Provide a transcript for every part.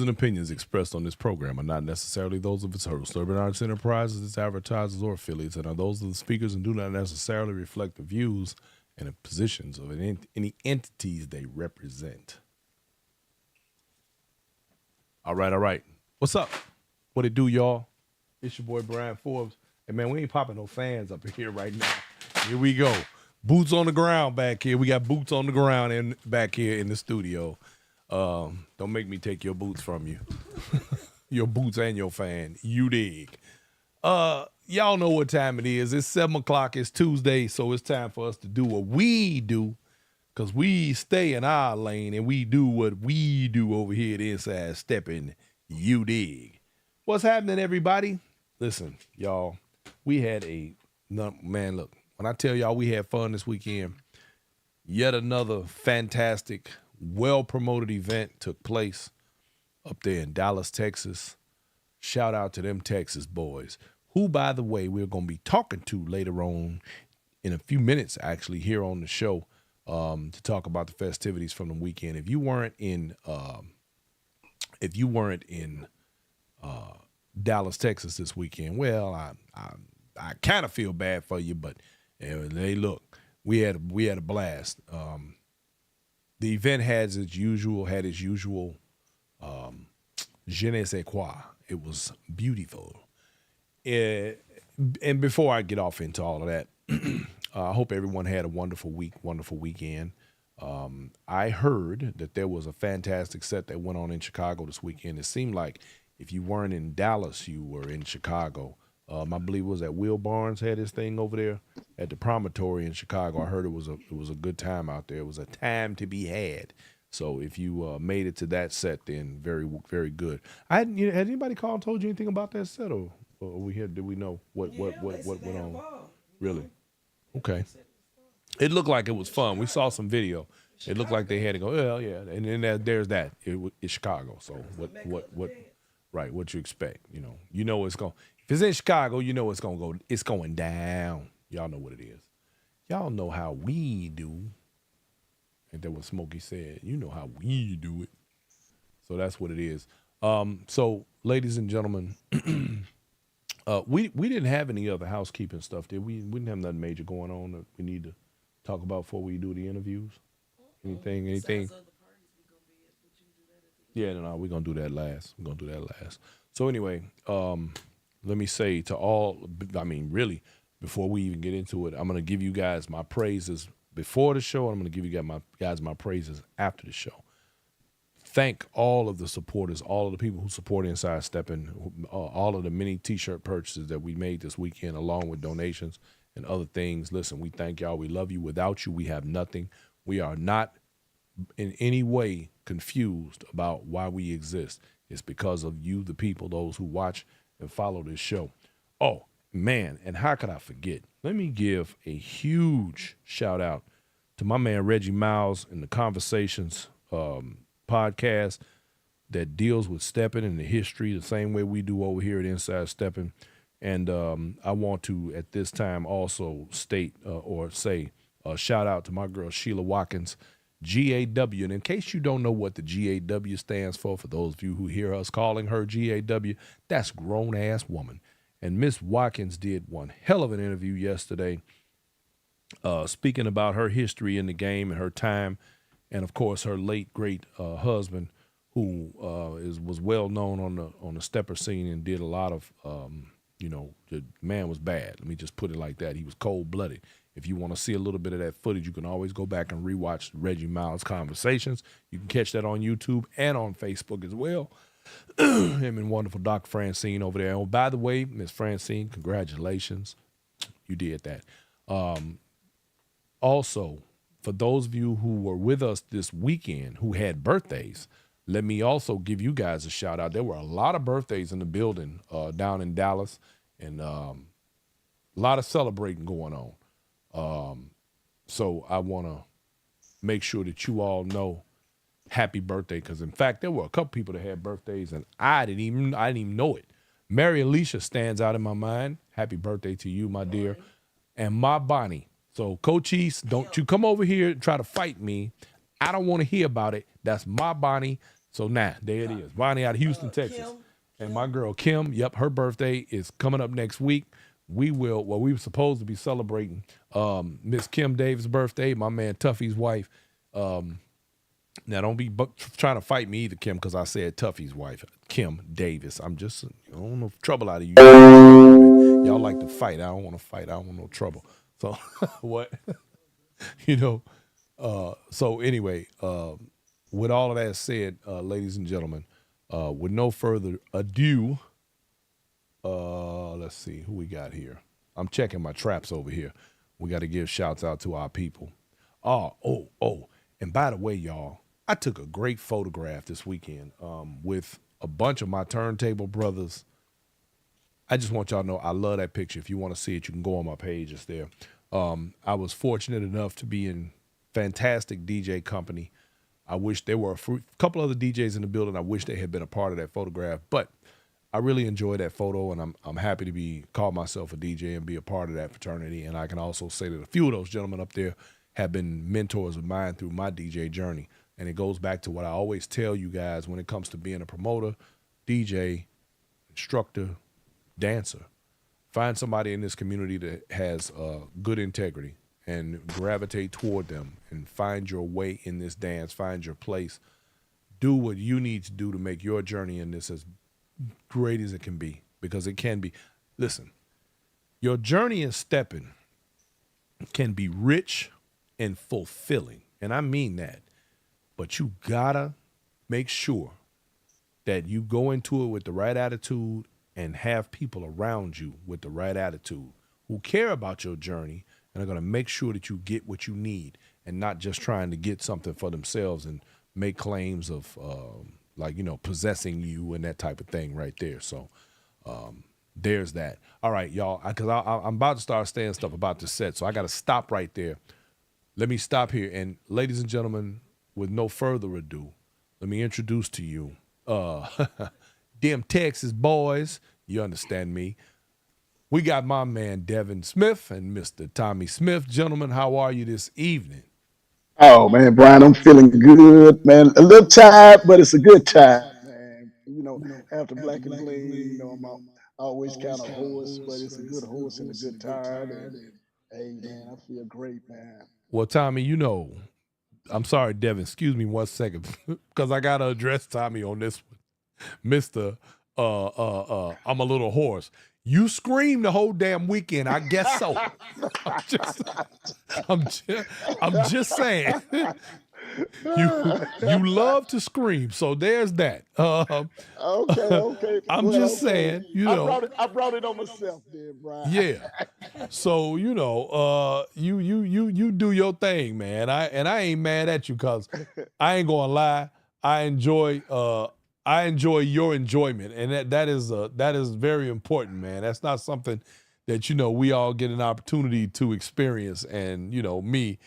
and opinions expressed on this program are not necessarily those of its host, Urban Arts Enterprises, its advertisers, or affiliates, and are those of the speakers and do not necessarily reflect the views and the positions of any entities they represent. All right. What's up? What it do, y'all? It's your boy, Brian Forbes. Hey, man, we ain't popping no fans up here right now. Here we go. Boots on the ground back here. We got boots on the ground back here in the studio. Don't make me take your boots from you. Your boots and your fan. You dig. Y'all know what time it is. It's 7 o'clock. It's Tuesday, so it's time for us to do what we do, because we stay in our lane and we do what we do over here at Inside Stepping. You dig. What's happening, everybody? Listen, y'all, we had man, look, when I tell y'all we had fun this weekend, yet another fantastic, well-promoted event took place up there in Dallas, Texas. Shout out to them Texas boys, who, by the way, we're going to be talking to later on in a few minutes, actually, here on the show to talk about the festivities from the weekend. If you weren't in Dallas, Texas this weekend, well, I kind of feel bad for you, but hey, look, we had a blast. The event had its usual je ne sais quoi. It was beautiful. And before I get off into all of that, I hope everyone had a wonderful weekend. I heard that there was a fantastic set that went on in Chicago this weekend. It seemed like if you weren't in Dallas, you were in Chicago. I believe it was at Will Barnes had his thing over there at the Promontory in Chicago. I heard it was a good time out there. It was a time to be had. So if you made it to that set, then very, very good. Had anybody called and told you anything about that set, or did we know what went on? Really? Okay. It looked like it was fun. We saw some video. It looked like they had to go. Well, yeah, and then there's that. It's Chicago. So what? Right? What you expect? You know it's going. If it's in Chicago, you know it's gonna go. It's going down. Y'all know what it is. Y'all know how we do. And that's what Smokey said. You know how we do it. So that's what it is. So, ladies and gentlemen, we didn't have any other housekeeping stuff, did we? We didn't have nothing major going on that we need to talk about before we do the interviews. Anything? Yeah, no, we're gonna do that last. So anyway, let me say to all, really, before we even get into it, I'm gonna give you guys my praises before the show, and I'm going to give you guys my praises after the show. Thank all of the supporters, all of the people who support Inside Stepping, all of the many T-shirt purchases that we made this weekend, along with donations and other things. Listen, we thank y'all. We love you. Without you, we have nothing. We are not in any way confused about why we exist. It's because of you, the people, those who watch and follow this show. Oh, man, and how could I forget? Let me give a huge shout out to my man Reggie Miles in the Conversations podcast that deals with stepping and the history the same way we do over here at Inside Stepping. And I want to, at this time, also state or say shout out to my girl Sheila Watkins, GAW. And in case you don't know what the GAW stands for those of you who hear us calling her GAW, that's grown-ass woman. And Miss Watkins did one hell of an interview yesterday, speaking about her history in the game and her time, and of course her late great husband, who was well known on the stepper scene and did a lot of, the man was bad. Let me just put it like that. He was cold-blooded. If you want to see a little bit of that footage, you can always go back and rewatch Reggie Miles' Conversations. You can catch that on YouTube and on Facebook as well. Him and wonderful Dr. Francine over there. Oh, by the way, Miss Francine, congratulations. You did that. Also, for those of you who were with us this weekend who had birthdays, let me also give you guys a shout out. There were a lot of birthdays in the building down in Dallas, and a lot of celebrating going on. So I want to make sure that you all know happy birthday, because in fact there were a couple people that had birthdays and I didn't even know it. Mary Alicia stands out in my mind. Happy birthday to you, my dear. And my Bonnie. So Coach East, don't you come over here and try to fight me. I don't want to hear about it. That's my Bonnie. So now, there it is. Bonnie out of Houston, Texas. And my girl Kim, yep, her birthday is coming up next week. We were supposed to be celebrating Miss Kim Davis' birthday, my man Tuffy's wife. Now, don't be trying to fight me either, Kim, because I said Tuffy's wife, Kim Davis. I'm just, I don't know trouble out of you. Y'all like to fight. I don't want to fight. I don't want no trouble. So, what? you know, so anyway, with all of that said, ladies and gentlemen, with no further ado, let's see who we got here. I'm checking my traps over here. We got to give shouts out to our people. Oh, and by the way, y'all, I took a great photograph this weekend with a bunch of my turntable brothers. I just want y'all to know I love that picture. If you want to see it, you can go on my page. It's there. I was fortunate enough to be in fantastic DJ company. I wish there were a couple other DJs in the building. I wish they had been a part of that photograph, but I really enjoyed that photo, and I'm happy to call myself a DJ and be a part of that fraternity. And I can also say that a few of those gentlemen up there have been mentors of mine through my DJ journey. And it goes back to what I always tell you guys when it comes to being a promoter, DJ, instructor, dancer. Find somebody in this community that has good integrity and gravitate toward them and find your way in this dance, find your place. Do what you need to do to make your journey in this as great as it can be, because it can be. Listen, your journey in stepping can be rich and fulfilling, and I mean that. But you gotta make sure that you go into it with the right attitude and have people around you with the right attitude who care about your journey and are going to make sure that you get what you need and not just trying to get something for themselves and make claims of possessing you and that type of thing right there. So there's that. All right, y'all, because I'm about to start saying stuff about the set, so I got to stop right there. Let me stop here. And ladies and gentlemen, with no further ado, let me introduce to you them Texas boys. You understand me. We got my man Devin Smith and Mr. Tommy Smith. Gentlemen, how are you this evening? Oh man, Brian, I'm feeling good, man. A little tired, but it's a good time, man. After Black and Bling, always kind of hoarse, but it's a good horse and a good tired. And hey, man, I feel great, man. Well, Tommy, I'm sorry, Devin, excuse me 1 second, because I got to address Tommy on this one. Mr. I'm a little hoarse. You screamed the whole damn weekend. I guess so. I'm just, I'm just, I'm just saying. You love to scream, so there's that. Okay. I'm Well, just okay. saying, I brought it on myself, then, Brian. yeah. So you do your thing, man. I ain't mad at you because I ain't gonna lie. I enjoy your enjoyment, and that is very important, man. That's not something that we all get an opportunity to experience, and me.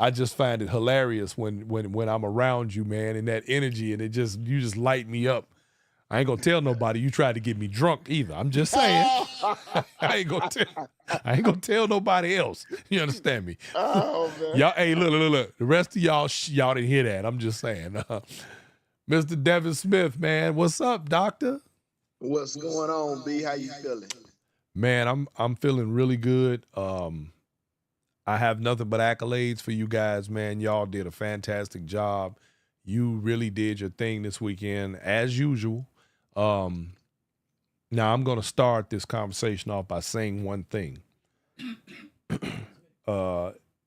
I just find it hilarious when I'm around you, man, and that energy, and you just light me up. I ain't gonna tell nobody you tried to get me drunk either. I'm just saying. I ain't gonna tell. I ain't gonna tell nobody else. You understand me? Oh man. Y'all, hey, look. The rest of y'all didn't hear that. I'm just saying. Mr. Devin Smith, man, what's up, doctor? What's going on, B? How you feeling? Man, I'm feeling really good. I have nothing but accolades for you guys, man. Y'all did a fantastic job. You really did your thing this weekend, as usual. Um, Now I'm going to start this conversation off by saying one thing.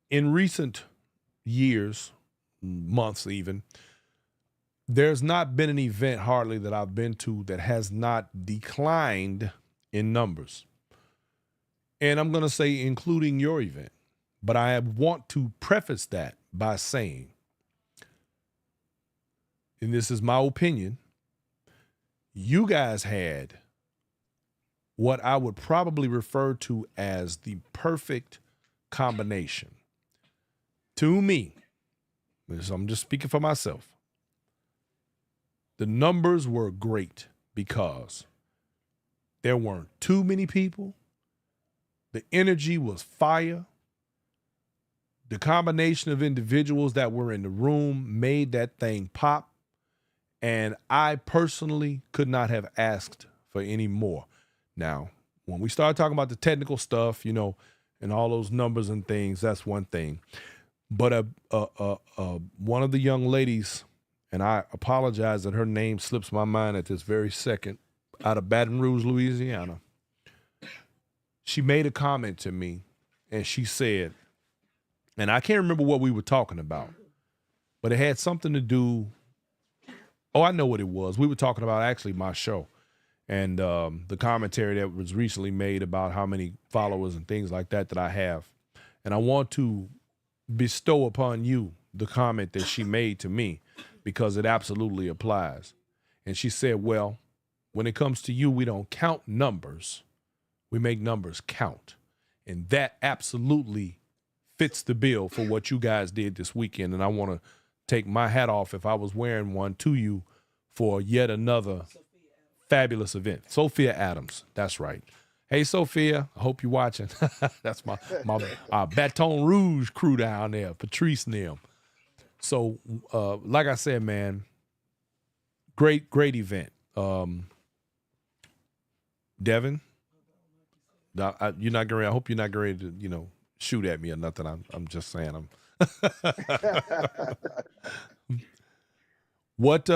In recent years, months even, there's not been an event hardly that I've been to that has not declined in numbers. And I'm going to say including your event. But I want to preface that by saying, and this is my opinion, you guys had what I would probably refer to as the perfect combination. To me, I'm just speaking for myself, the numbers were great because there weren't too many people. The energy was fire. The combination of individuals that were in the room made that thing pop. And I personally could not have asked for any more. Now, when we start talking about the technical stuff, and all those numbers and things, that's one thing. But one of the young ladies, and I apologize that her name slips my mind at this very second, out of Baton Rouge, Louisiana, she made a comment to me, and she said, and I can't remember what we were talking about, but it had something to do. Oh, I know what it was. We were talking about actually my show and the commentary that was recently made about how many followers and things like that I have. And I want to bestow upon you the comment that she made to me because it absolutely applies. And she said, well, when it comes to you, we don't count numbers. We make numbers count. And that absolutely fits the bill for what you guys did this weekend. And I want to take my hat off, if I was wearing one, to you for yet another fabulous event. Sophia Adams, that's right. Hey, Sophia, I hope you're watching. That's my Baton Rouge crew down there, Patrice and them. So, like I said, man, great event. Devin, you're not going. I hope you're not going to, shoot at me or nothing. I'm just saying. What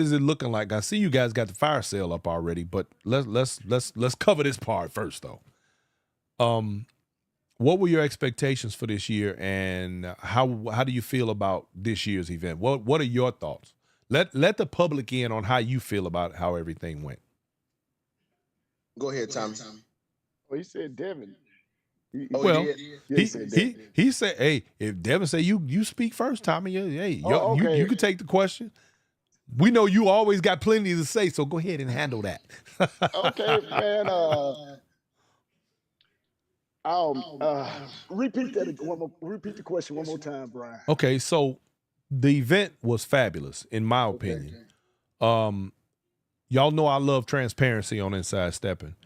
is it looking like? I see you guys got the fire sale up already, but let's cover this part first, though. What were your expectations for this year, and how do you feel about this year's event? What are your thoughts? Let the public in on how you feel about how everything went. Go ahead, Tommy. Well, he said Devin. He said, hey, if Devin say you speak first, Tommy, hey, okay. you can take the question. We know you always got plenty to say, so go ahead and handle that. Okay, man. Repeat that repeat the question one more time, Brian. Okay, so the event was fabulous, in my opinion. Y'all know I love transparency on Inside Stepping.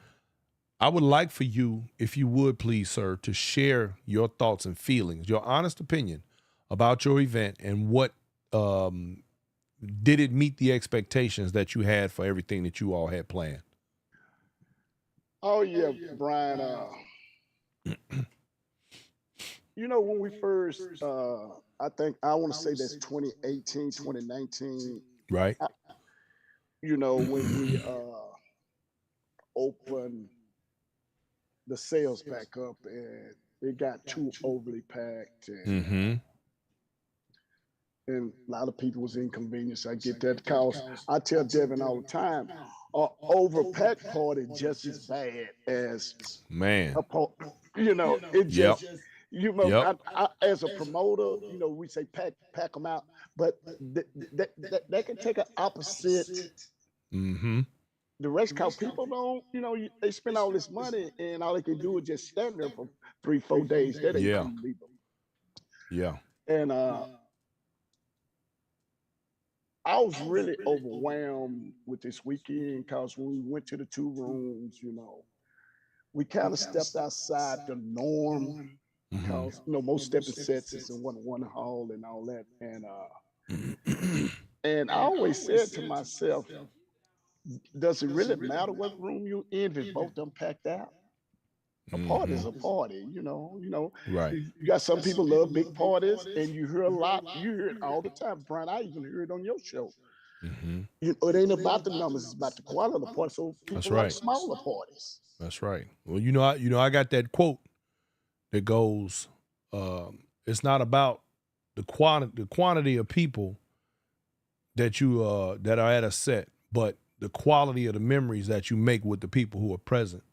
I would like for you, if you would please, sir, to share your thoughts and feelings, your honest opinion about your event and what did it meet the expectations that you had for everything that you all had planned? Oh yeah, Brian. When we first, I think I want to say that's 2018, 2019. Right. When we opened the sales back up and it got too overly packed and a lot of people was inconvenienced. I get that because I tell Devin all the time, overpacked party just as bad as man. It just Yep. I, as a promoter, we say pack them out, but that can take an opposite direction because people don't, they spend all this money and all they can do is just stand there for 3-4 days. That ain't gonna leave them. Yeah. And I was really overwhelmed with this weekend because when we went to the 2 rooms, we kind of stepped outside the norm because most stepping sets is in one hall and all that. And I always said to myself, does it really matter what room you in if both them packed out? A party is a party, Right. You got some people love big parties, and you hear a lot. You hear it all the time, Brian. I even hear it on your show. It ain't about the numbers; it's about the quality of the party. So people like smaller parties. That's right. Well, I got that quote that goes, "It's not about the quantity of people that you that are at a set, but the quality of the memories that you make with the people who are present."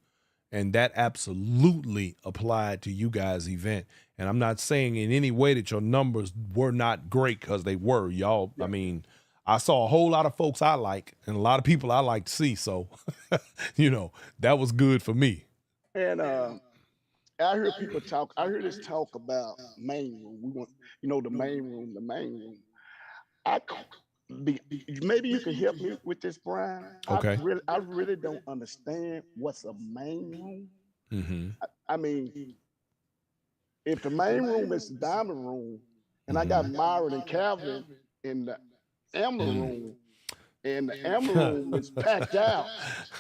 And that absolutely applied to you guys' event. And I'm not saying in any way that your numbers were not great, because they were, y'all. Yeah. I mean, I saw a whole lot of folks I like and a lot of people I like to see. So, that was good for me. And I hear people talk. I hear this talk about main room. We want, the main room. Maybe you can help me with this, Brian. Okay. I really don't understand what's a main room. I mean, if the main room is the diamond room, and I got Myron and Calvin in the Amber Mm. Room, and the Amber Room is packed out.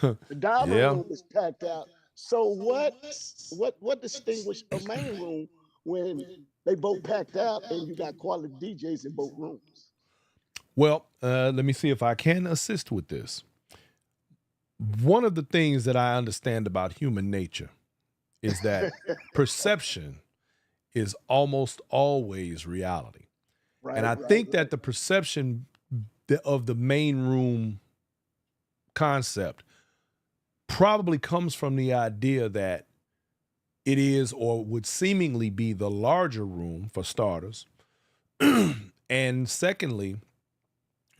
The Diamond Yeah. Room is packed out. So what distinguished a main room when they both packed out and you got quality DJs in both rooms? Well, let me see if I can assist with this. One of the things that I understand about human nature is that perception is almost always reality. And Right, I think that the perception of the main room concept probably comes from the idea that it is or would seemingly be the larger room for starters. And secondly,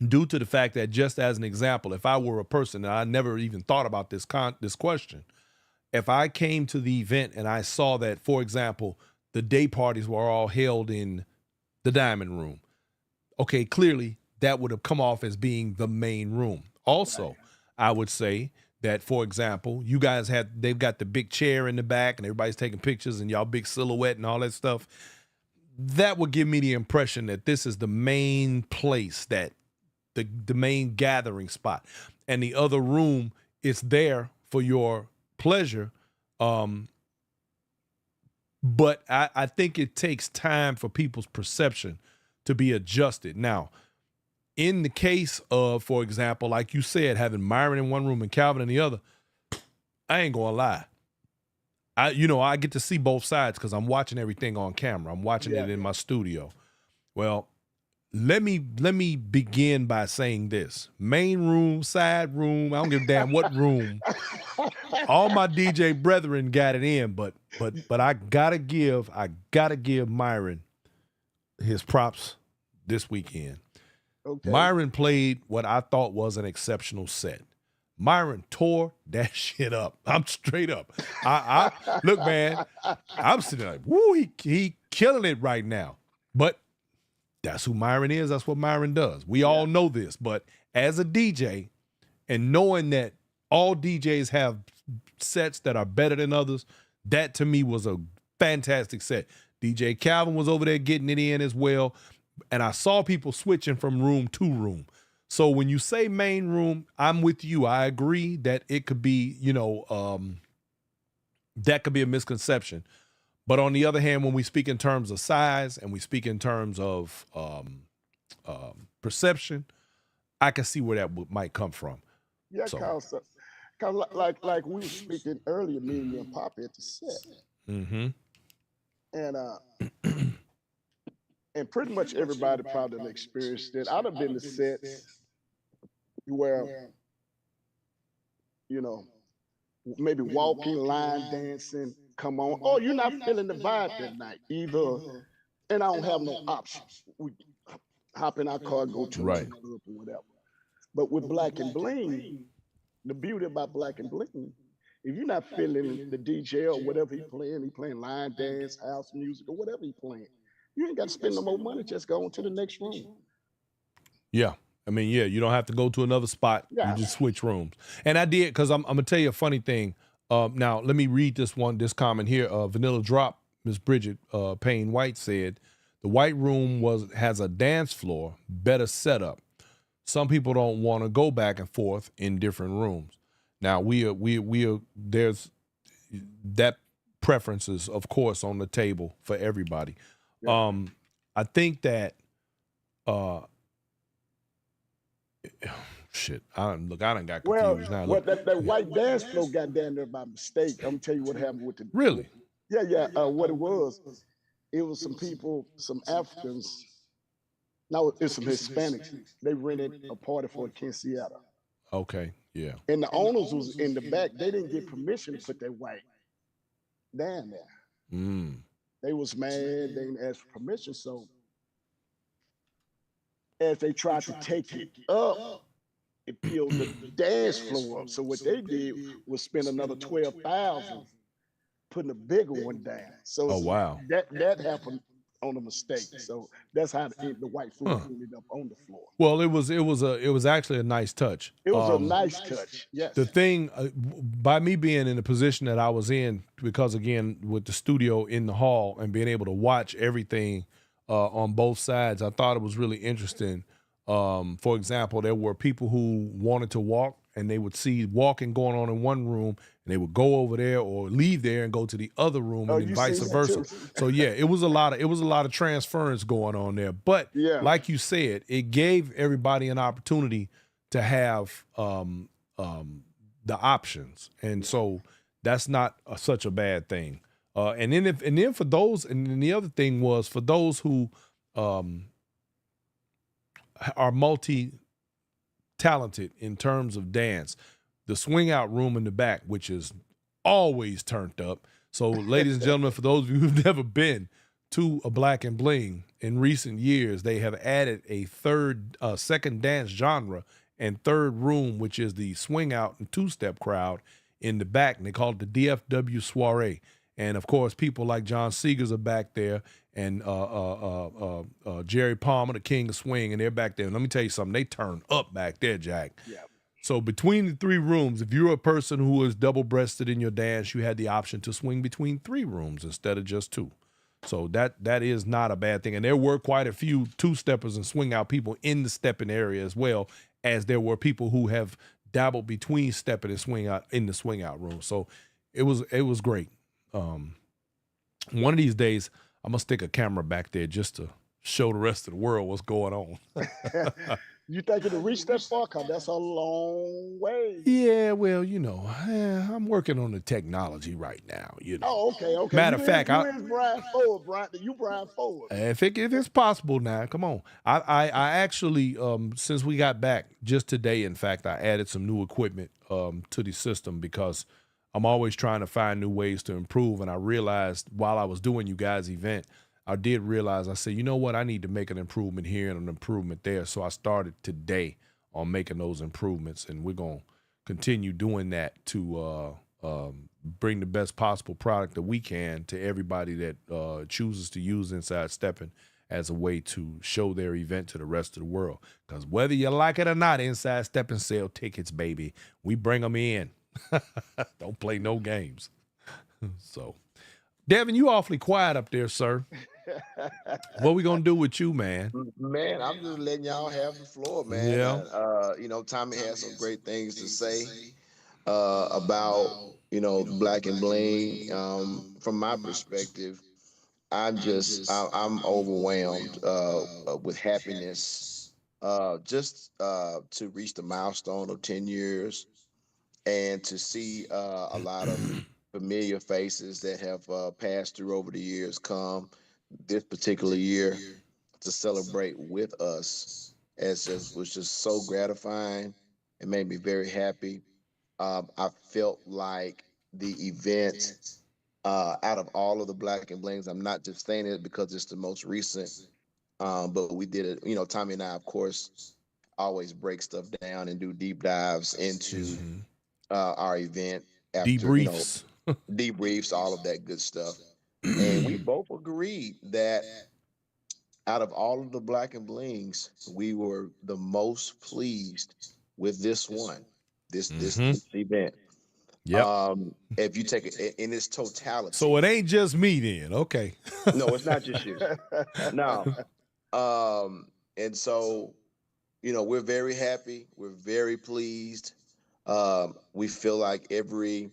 due to the fact that, just as an example, if I were a person and I never even thought about this question, if I came to the event and I saw that, for example, the day parties were all held in the Diamond Room, okay, clearly that would have come off as being the main room. Also, I would say that, for example, they've got the big chair in the back and everybody's taking pictures and y'all big silhouette and all that stuff. That would give me the impression that this is the main place, that the main gathering spot, and the other room is there for your pleasure. But I think it takes time for people's perception to be adjusted. Now, in the case of, for example, like you said, having Myron in one room and Calvin in the other, I ain't gonna lie. I get to see both sides because I'm watching everything on camera. I'm watching it in my studio. Well, let me begin by saying this: main room, side room, I don't give a damn what room. All my DJ brethren got it in, but I gotta give Myron his props this weekend. Okay. Myron played what I thought was an exceptional set. Myron tore that shit up. I'm straight up. I look, man, I'm sitting like, woo, he killing it right now. But that's who Myron is. That's what Myron does. We all know this. But as a DJ, and knowing that all DJs have sets that are better than others, that to me was a fantastic set. DJ Calvin was over there getting it in as well. And I saw people switching from room to room. So when you say main room, I'm with you. I agree that it could be, that could be a misconception. But on the other hand, when we speak in terms of size and we speak in terms of perception, I can see where that might come from. Yeah, So. cause like we were speaking earlier, me and you and Pop at the set, Mm-hmm. and and pretty much everybody probably experienced it. I'd have been to sets where you know maybe walking, line dancing, come on. Oh, you're not feeling the vibe that night either, and I don't have no options. We hop in our car, go to another club or whatever. But with Black and Bling, the beauty about Black and Bling, if you're not feeling the DJ or whatever he playing line dance, house music, or whatever he playing, you ain't got to spend no more money. Just go into the next room. Yeah. I mean, yeah, you don't have to go to another spot. Yeah. You just switch rooms. And I did, because I'm going to tell you a funny thing. Now, let me read this comment here. Vanilla Drop, Miss Bridget Payne White said, the white room has a dance floor, better setup. Some people don't want to go back and forth in different rooms. Now, there's that preference is, of course, on the table for everybody. Yeah. I think that, shit, I done got confused now. Well, that white dance floor got down there by mistake. I'm gonna tell you what happened with the. Really? Yeah. What it was some people, some Africans. No, it's some Hispanics. They rented a party for a quinceañera. Okay, yeah. And the owners was in the back. They didn't get permission to put that white down there. Mm. They was mad. They didn't ask for permission. So as they tried to take it up, it peeled the dance floor up. So what they did was spend another $12,000 putting a bigger one down. So wow, that happened on a mistake. So that's how the white floor ended up on the floor. Well, it was actually a nice touch. It was a nice touch. Yes. The thing, by me being in the position that I was in, because again with the studio in the hall and being able to watch everything on both sides, I thought it was really interesting For example, there were people who wanted to walk and they would see walking going on in one room and they would go over there or leave there and go to the other room Oh, and then you vice seen that versa. too? So yeah, it was a lot of transference going on there. But Yeah. like you said, it gave everybody an opportunity to have the options. And so that's not such a bad thing. And then for those, and then the other thing was for those who are multi talented in terms of dance, the swing out room in the back, which is always turned up. So, ladies and gentlemen, for those of you who've never been to a Black and Bling in recent years, they have added a second dance genre and third room, which is the swing out and two-step crowd in the back, and they call it the DFW Soiree. And of course, people like John Seegers are back there, and Jerry Palmer, the King of Swing, and they're back there. And let me tell you something, they turn up back there, Jack. Yeah. So between the three rooms, if you're a person who is double-breasted in your dance, you had the option to swing between three rooms instead of just two. So that is not a bad thing. And there were quite a few two-steppers and swing-out people in the stepping area as well, as there were people who have dabbled between stepping and swing out in the swing-out room. So it was great. One of these days, I'm gonna stick a camera back there just to show the rest of the world what's going on. You think it'll reach that far? Cause that's a long way. Yeah, well, I'm working on the technology right now. Oh, okay. Matter of fact, you is Brian Ford, You Brian Ford. if it's possible now, come on. I actually, since we got back just today, in fact, I added some new equipment to the system because I'm always trying to find new ways to improve. And I realized while I was doing you guys' event, I did realize, I said, you know what, I need to make an improvement here and an improvement there. So I started today on making those improvements, and we're going to continue doing that to bring the best possible product that we can to everybody that chooses to use Inside Stepping as a way to show their event to the rest of the world. Because whether you like it or not, Inside Stepping sell tickets, baby. We bring them in. Don't play no games. So, Devin, you awfully quiet up there, sir. What we gonna do with you, man? Man, I'm just letting y'all have the floor, man. Yeah. Tommy has some great things to say about Black and Bling. From my perspective, I'm overwhelmed with happiness just to reach the milestone of 10 years and to see a lot of familiar faces that have passed through over the years come this particular year to celebrate with us was just so gratifying. It made me very happy. I felt like the event, out of all of the Black and Blings, I'm not just saying it because it's the most recent, but we did it. Tommy and I, of course, always break stuff down and do deep dives into our event after, Debriefs. debriefs, all of that good stuff. And we both agreed that out of all of the Black and Blings, we were the most pleased with this one, this event. Yep. If you take it in its totality. So it ain't just me then. Okay. No, it's not just you. No. And so, we're very happy. We're very pleased. We feel like everything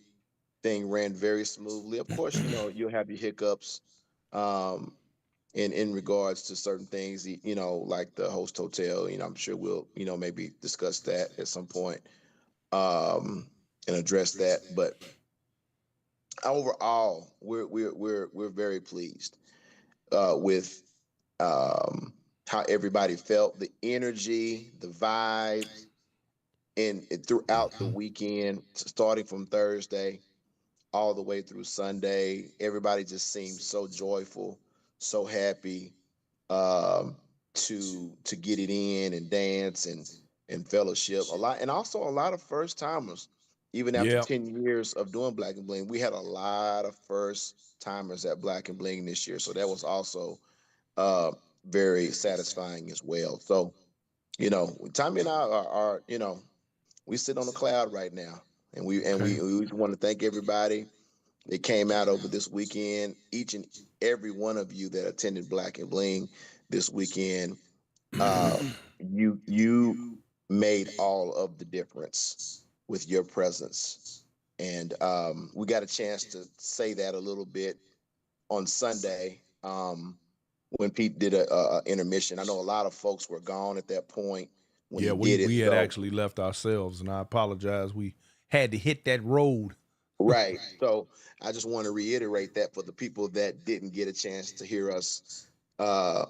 ran very smoothly. Of course, you'll have your hiccups in regards to certain things, like the host hotel. I'm sure we'll, maybe discuss that at some point and address that. But overall, we're very pleased with how everybody felt, the energy, the vibe, and throughout the weekend, starting from Thursday all the way through Sunday. Everybody just seemed so joyful, so happy to get it in and dance and fellowship a lot, and also a lot of first timers. Even after Yep. 10 years of doing Black and Bling, we had a lot of first timers at Black and Bling this year, so that was also very satisfying as well. So, Tommy and I are we sit on a cloud right now, and we want to thank everybody that came out over this weekend. Each and every one of you that attended Black and Bling this weekend uh, you made all of the difference with your presence, and we got a chance to say that a little bit on Sunday when Pete did a intermission. I know a lot of folks were gone at that point when Yeah, he we did it. we had So actually left ourselves, and I apologize. We had to hit that road. right. So I just want to reiterate that for the people that didn't get a chance to hear us uh,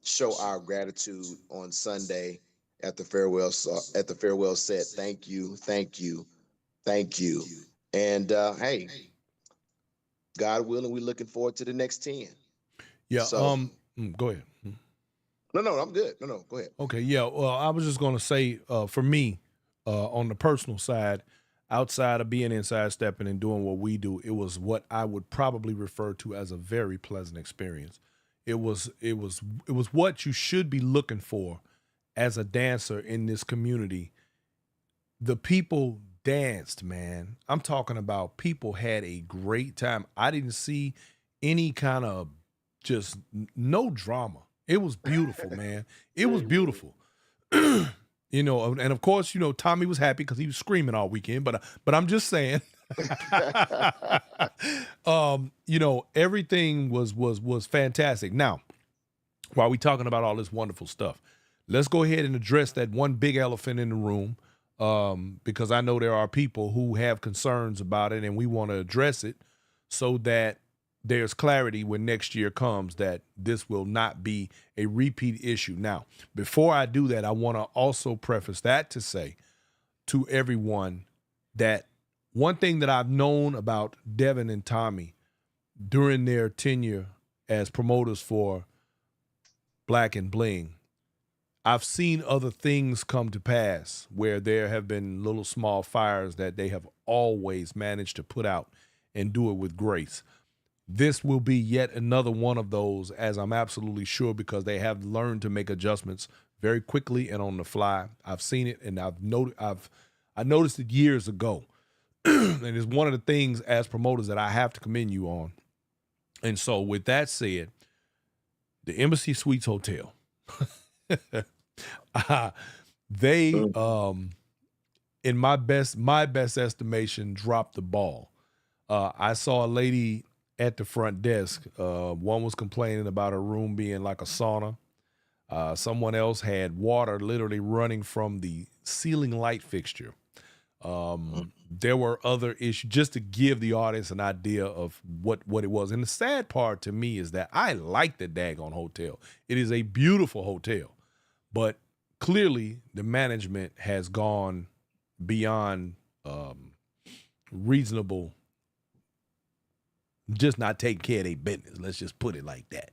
show our gratitude on Sunday at the farewell set. Thank you, thank you, thank you. And hey, God willing, we're looking forward to the next 10. Yeah. So Go ahead. no, I'm good. No, go ahead. Okay. Yeah. Well, I was just gonna say, for me, on the personal side, outside of being inside stepping and doing what we do, it was what I would probably refer to as a very pleasant experience. It was what you should be looking for as a dancer in this community. The people danced, man. I'm talking about people had a great time. I didn't see any kind of just no drama. It was beautiful, man. It was beautiful. And of course, Tommy was happy because he was screaming all weekend. But I'm just saying, everything was fantastic. Now, while we talking about all this wonderful stuff, let's go ahead and address that one big elephant in the room, because I know there are people who have concerns about it, and we want to address it so that there's clarity when next year comes that this will not be a repeat issue. Now, before I do that, I want to also preface that to say to everyone that one thing that I've known about Devin and Tommy during their tenure as promoters for Black and Bling, I've seen other things come to pass where there have been little small fires that they have always managed to put out and do it with grace. This will be yet another one of those, as I'm absolutely sure, because they have learned to make adjustments very quickly and on the fly. I've seen it, and I noticed it years ago, and it's one of the things as promoters that I have to commend you on. And so, with that said, the Embassy Suites Hotel, they, in my best estimation, dropped the ball. I saw a lady at the front desk. One was complaining about her room being like a sauna. Someone else had water literally running from the ceiling light fixture. There were other issues, just to give the audience an idea of what it was. And the sad part to me is that I like the daggone hotel. It is a beautiful hotel, but clearly the management has gone beyond reasonable, just not taking care of their business. Let's just put it like that.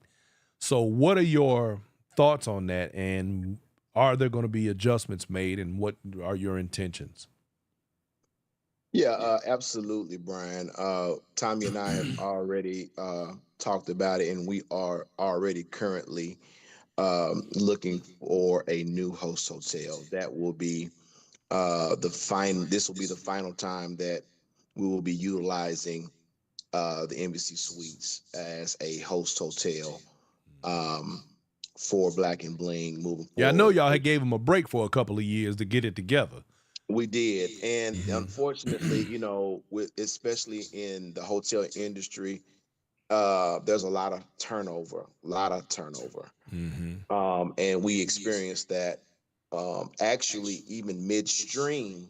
So what are your thoughts on that? And are there going to be adjustments made? And what are your intentions? Yeah, absolutely, Brian. Tommy and I have already talked about it, and we are already currently looking for a new host hotel. That will be the final. This will be the final time that we will be utilizing the Embassy Suites as a host hotel um, for Black and Bling moving Yeah, I know forward. y'all had gave them a break for a couple of years to get it together. We did, and unfortunately, with especially in the hotel industry, there's a lot of turnover, and we experienced that actually even midstream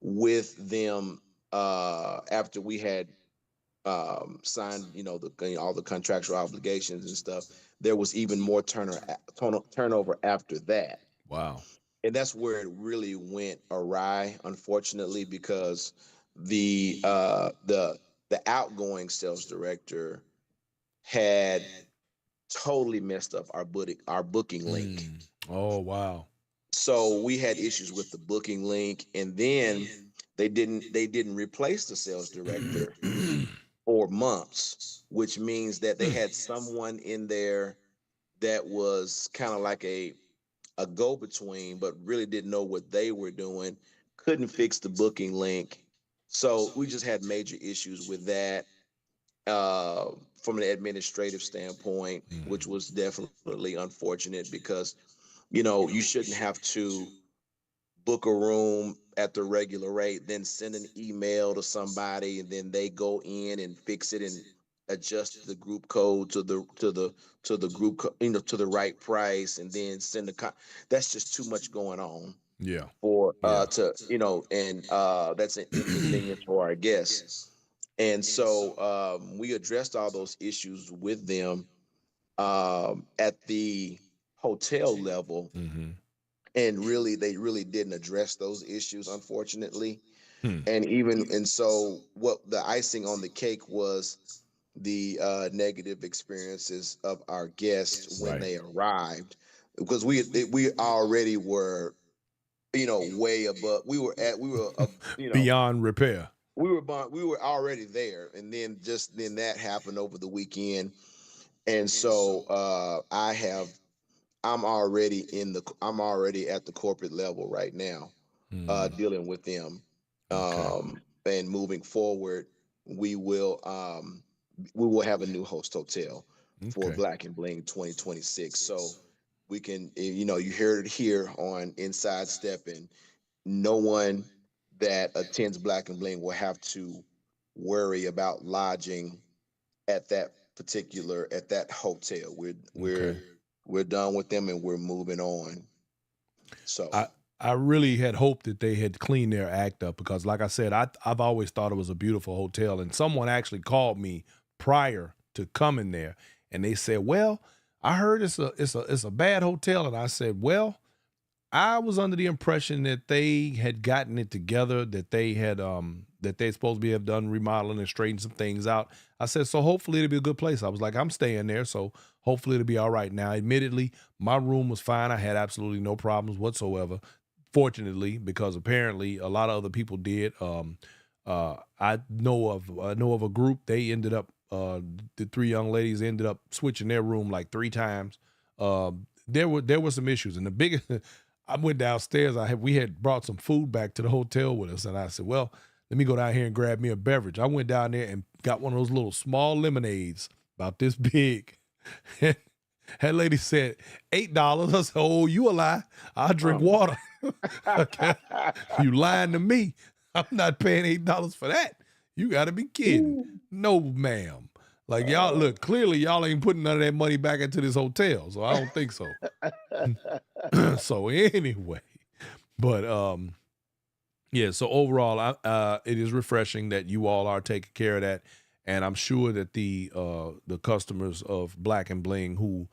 with them after we had signed, all the contractual obligations and stuff. There was even more turnover after that, Wow. and that's where it really went awry, unfortunately, because the outgoing sales director had totally messed up our booking link. Oh, wow. So we had issues with the booking link, and then they didn't replace the sales director for months, which means that they had someone in there that was kind of like a go between, but really didn't know what they were doing, couldn't fix the booking link. So we just had major issues with that. from an administrative standpoint, which Mm-hmm. was definitely unfortunate because you shouldn't have to book a room at the regular rate, then send an email to somebody, and then they go in and fix it and adjust the group code to the to the right price, and then that's just too much going on Yeah. for Yeah. to and that's an inconvenience for our guests. And so we addressed all those issues with them at the hotel level, Mm-hmm. and really they really didn't address those issues, unfortunately. Hmm. And so what the icing on the cake was the negative experiences of our guests when Right. they arrived, because we already were way above. We were Beyond repair. we were already there, and then that happened over the weekend. And so I'm already at the corporate level right now, Mm. dealing with them. Okay. And moving forward, we will we will have a new host hotel for Okay. Black and Bling 2026. So we can, you heard it here on Inside Step, and no one that attends Black and Bling will have to worry about lodging at that hotel. Okay. We're done with them, and we're moving on. So I I really had hoped that they had cleaned their act up because, like I said, I've always thought it was a beautiful hotel, and someone actually called me prior to coming there, and they said, "Well, I heard it's a bad hotel," and I said, "Well, I was under the impression that they had gotten it together, that they supposed to be have done remodeling and straightened some things out." I said, so hopefully it'll be a good place. I was like, I'm staying there, so hopefully it'll be all right. Now, admittedly, my room was fine. I had absolutely no problems whatsoever. Fortunately, because apparently a lot of other people did. I know of a group. They ended up the three young ladies ended up switching their room like three times. There were some issues, and the biggest I went downstairs. We had brought some food back to the hotel with us, and I said, "Well, let me go down here and grab me a beverage." I went down there and got one of those little small lemonades about this big. That lady said $8. I said, "Oh, you a lie? I'll drink um, water." Okay, you lying to me? I'm not paying $8 for that. You got to be kidding. No, ma'am. Like y'all uh, look clearly, y'all ain't putting none of that money back into this hotel, so I don't think so. So anyway, but yeah. So overall, it is refreshing that you all are taking care of that, and I'm sure that the customers of Black and Bling who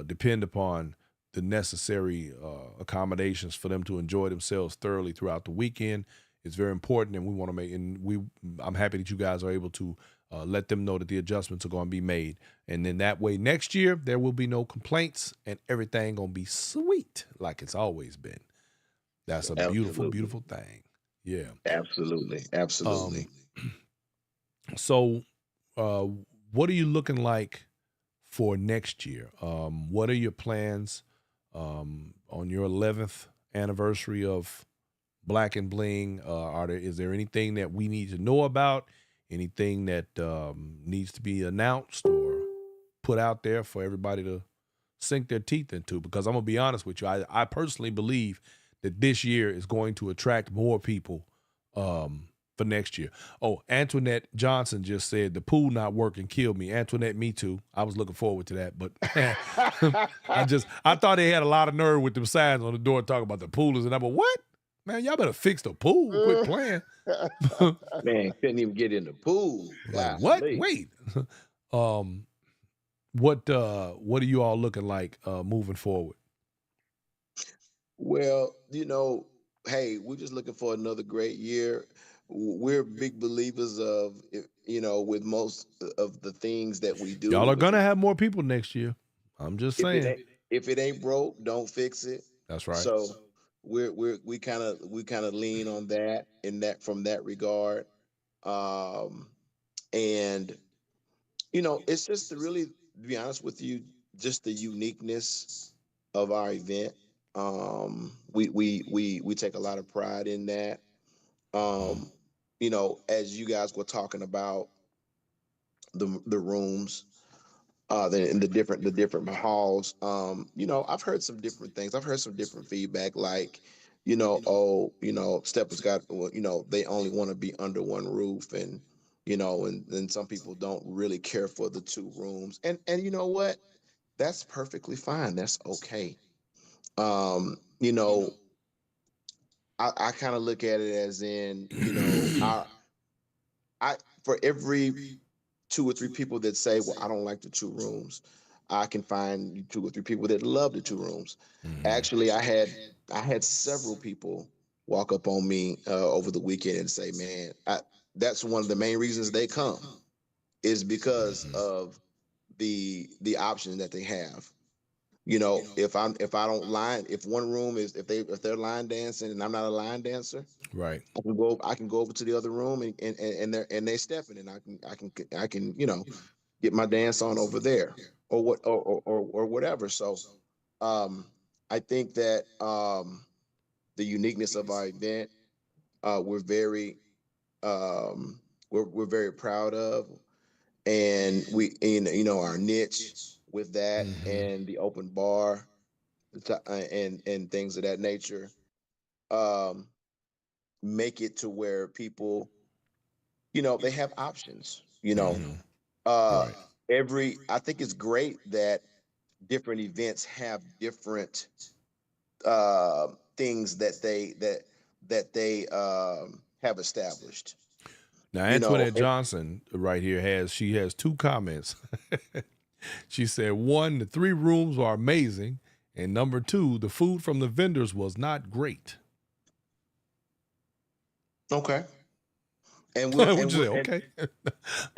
depend upon the necessary accommodations for them to enjoy themselves thoroughly throughout the weekend is very important, and we want to make and we. I'm happy that you guys are able to let them know that the adjustments are going to be made, and then that way next year there will be no complaints and everything gonna be sweet like it's always been. That's a beautiful, absolutely, beautiful thing. Yeah. absolutely, Um, absolutely. so uh what are you looking like for next year? What are your plans on your 11th anniversary of Black and Bling? Is there anything that we need to know about? Anything that needs to be announced or put out there for everybody to sink their teeth into? Because I'm gonna be honest with you, I personally believe that this year is going to attract more people for next year. Oh, Antoinette Johnson just said the pool not working killed me. Antoinette, me too. I was looking forward to that, but I thought they had a lot of nerve with them signs on the door talking about the pool is, and I'm like, what? Man, y'all better fix the pool. Quit playing. Man, couldn't even get in the pool. Like what? Golly. Wait. um, what are you all looking like moving forward? Well, hey, we're just looking for another great year. We're big believers of, with most of the things that we Y'all are do. gonna have more people next year. I'm just If it saying. ain't if it ain't broke, don't fix it. That's right. So we kind of lean on that in that from that regard. Um, and it's just to really be honest with you, just the uniqueness of our event. We take a lot of pride in that. Mm. As you guys were talking about the rooms, in the different halls. I've heard some different things. I've heard some different feedback, like, steppers got, well, they only want to be under one roof, and and some people don't really care for the two rooms, and you know what? That's perfectly fine. That's okay. Um, you know, I kind of look at it as in, I for every two or three people that say, "Well, I don't like the two rooms," I can find two or three people that love the two rooms. Mhm. Actually, I had several people walk up on me over the weekend and say, "Man, that's one of the main reasons they come is because Mhm. of the option that they have." If one room is, if they're line dancing and I'm not a line dancer, Right. I can go over to the other room, and they stepping, and I can get my dance on over there, or what, or whatever. So, um I think that, the uniqueness of our event, we're very, we're very proud of, and we, our niche with that, Mhm. and the open bar, and things of that nature, um make it to where people, they have options. Mhm. uh Right. I think it's great that different events have different, things that they have established. Now You know, Antoinette Johnson right here has two comments. She said, one, the three rooms are amazing, and number two, the food from the vendors was not great. okay, and we'll Would and you we'll say and okay?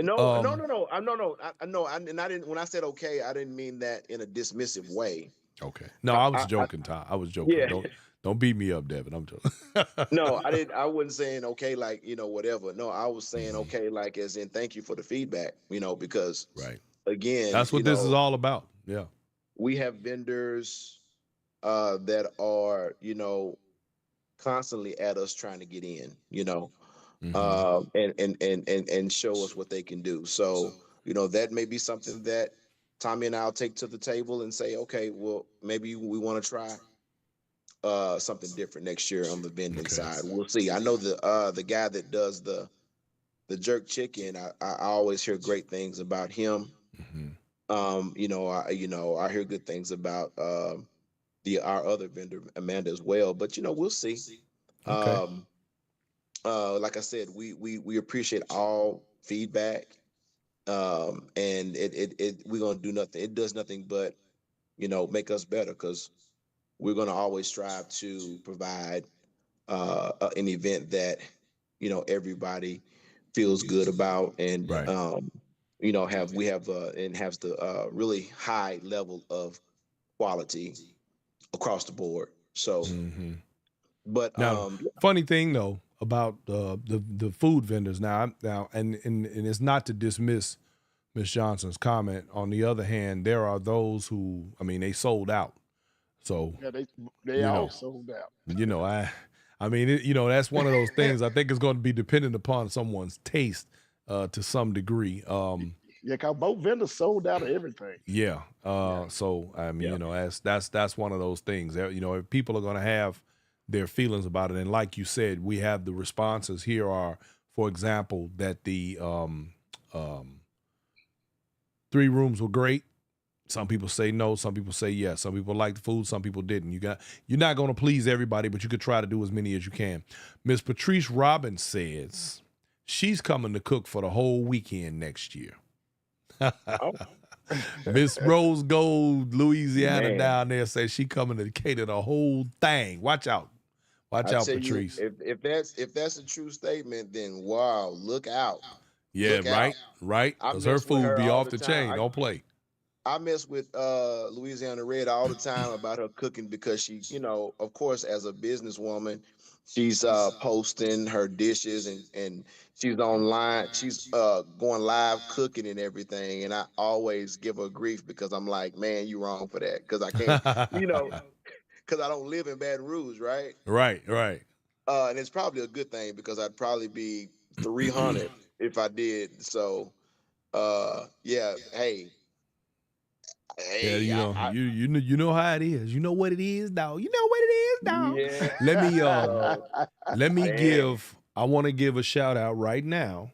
no, no, um, no, no, I no, no, I no, and I didn't, when I said okay, I didn't mean that in a dismissive way. okay. No, I, I was I, I joking, Ty. I was joking. yeah, Don't beat me up, Devin. I'm joking. no, I didn't. I wasn't saying okay, like, whatever. No, I was saying Hmm. okay, like, as in thank you for the feedback. Because, Right. again, That's what this is all about. Yeah. we have vendors, that are, constantly at us trying to get in, Hmm. and show us what they can do. So, that may be something that Tommy and I'll take to the table and say, okay, well, maybe we want to try, something different next year on the vending Okay. side. We'll see. I know the guy that does the jerk chicken. I always hear great things about him. Hmm. I hear good things about, the our other vendor Amanda as well. But, we'll see. Okay. Um, like I said, we appreciate all feedback. And it we're gonna do nothing. It does nothing but, make us better, because we're gonna always strive to provide, an event that, everybody feels good about, and, Right. have we have and has the, really high level of quality across the board. So, Hmm. but, Now, funny thing though about the food vendors now, and it's not to dismiss Miss Johnson's comment. On the other hand, there are those who, I mean, they sold out. So Yeah, they you all know, sold out. I mean, that's one of those things. I think is going to be dependent upon someone's taste to some degree. Yeah, cause both vendors sold out of everything. Yeah. Yeah, So I mean, yeah, that's one of those things. If people are going to have their feelings about it, and like you said, we have the responses here are, for example, that the um, three rooms were great. Some people say no. Some people say yes. Some people like the food. Some people didn't. You're not going to please everybody, but you could try to do as many as you can. Miss Patrice Robbins says she's coming to cook for the whole weekend next year. oh, Miss Rose Gold, Louisiana man. down there says she coming to cater the whole thing. Watch out. Watch I out, tell you, Patrice. if that's a true statement, then wow, look out, Yeah, look right, out. right. I Because her mess with food her be all off the the time. chain. Don't play. I mess with, Louisiana Red all the time about her cooking, because she, of course, as a businesswoman, she's, posting her dishes, and she's online. She's, going live cooking and everything, and I always give her grief, because I'm like, man, you wrong for that, because I can't, you know, because I don't live in Baton Rouge, right? Right, right. And it's probably a good thing, because I'd probably be 300 if I did. So, Yeah. Yeah, Hey, you know, you know how it is. You know what it is, dog. You know what it is, dog. yeah. Let me So, let me man. give. I want to give a shout out right now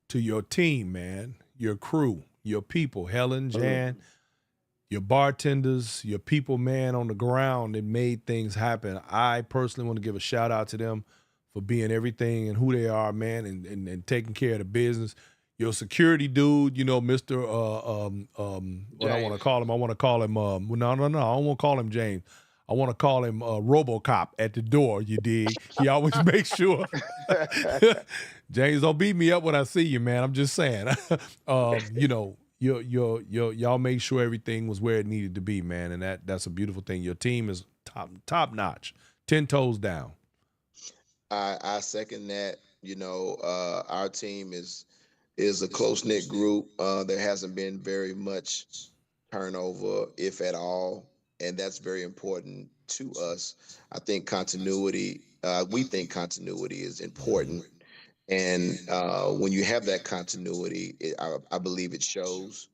to your team, man, your crew, your people, Helen, Jan, your bartenders, your people, man, on the ground that made things happen. I personally want to give a shout out to them for being everything and who they are, man, and taking care of the business. Your security dude, you know, Mr. What I want to James. call him, I want to call him, no, I don't want to call him James. I want to call him RoboCop at the door, you dig? He always makes sure. James, don't beat me up when I see you, man. I'm just saying. You know, y'all make sure everything was where it needed to be, man, and that's a beautiful thing. Your team is top notch, 10 toes down. I second that. Our team is a close knit group. There hasn't been very much turnover, if at all, and that's very important to us. I think continuity. We think continuity is important, and when you have that continuity, I believe it shows.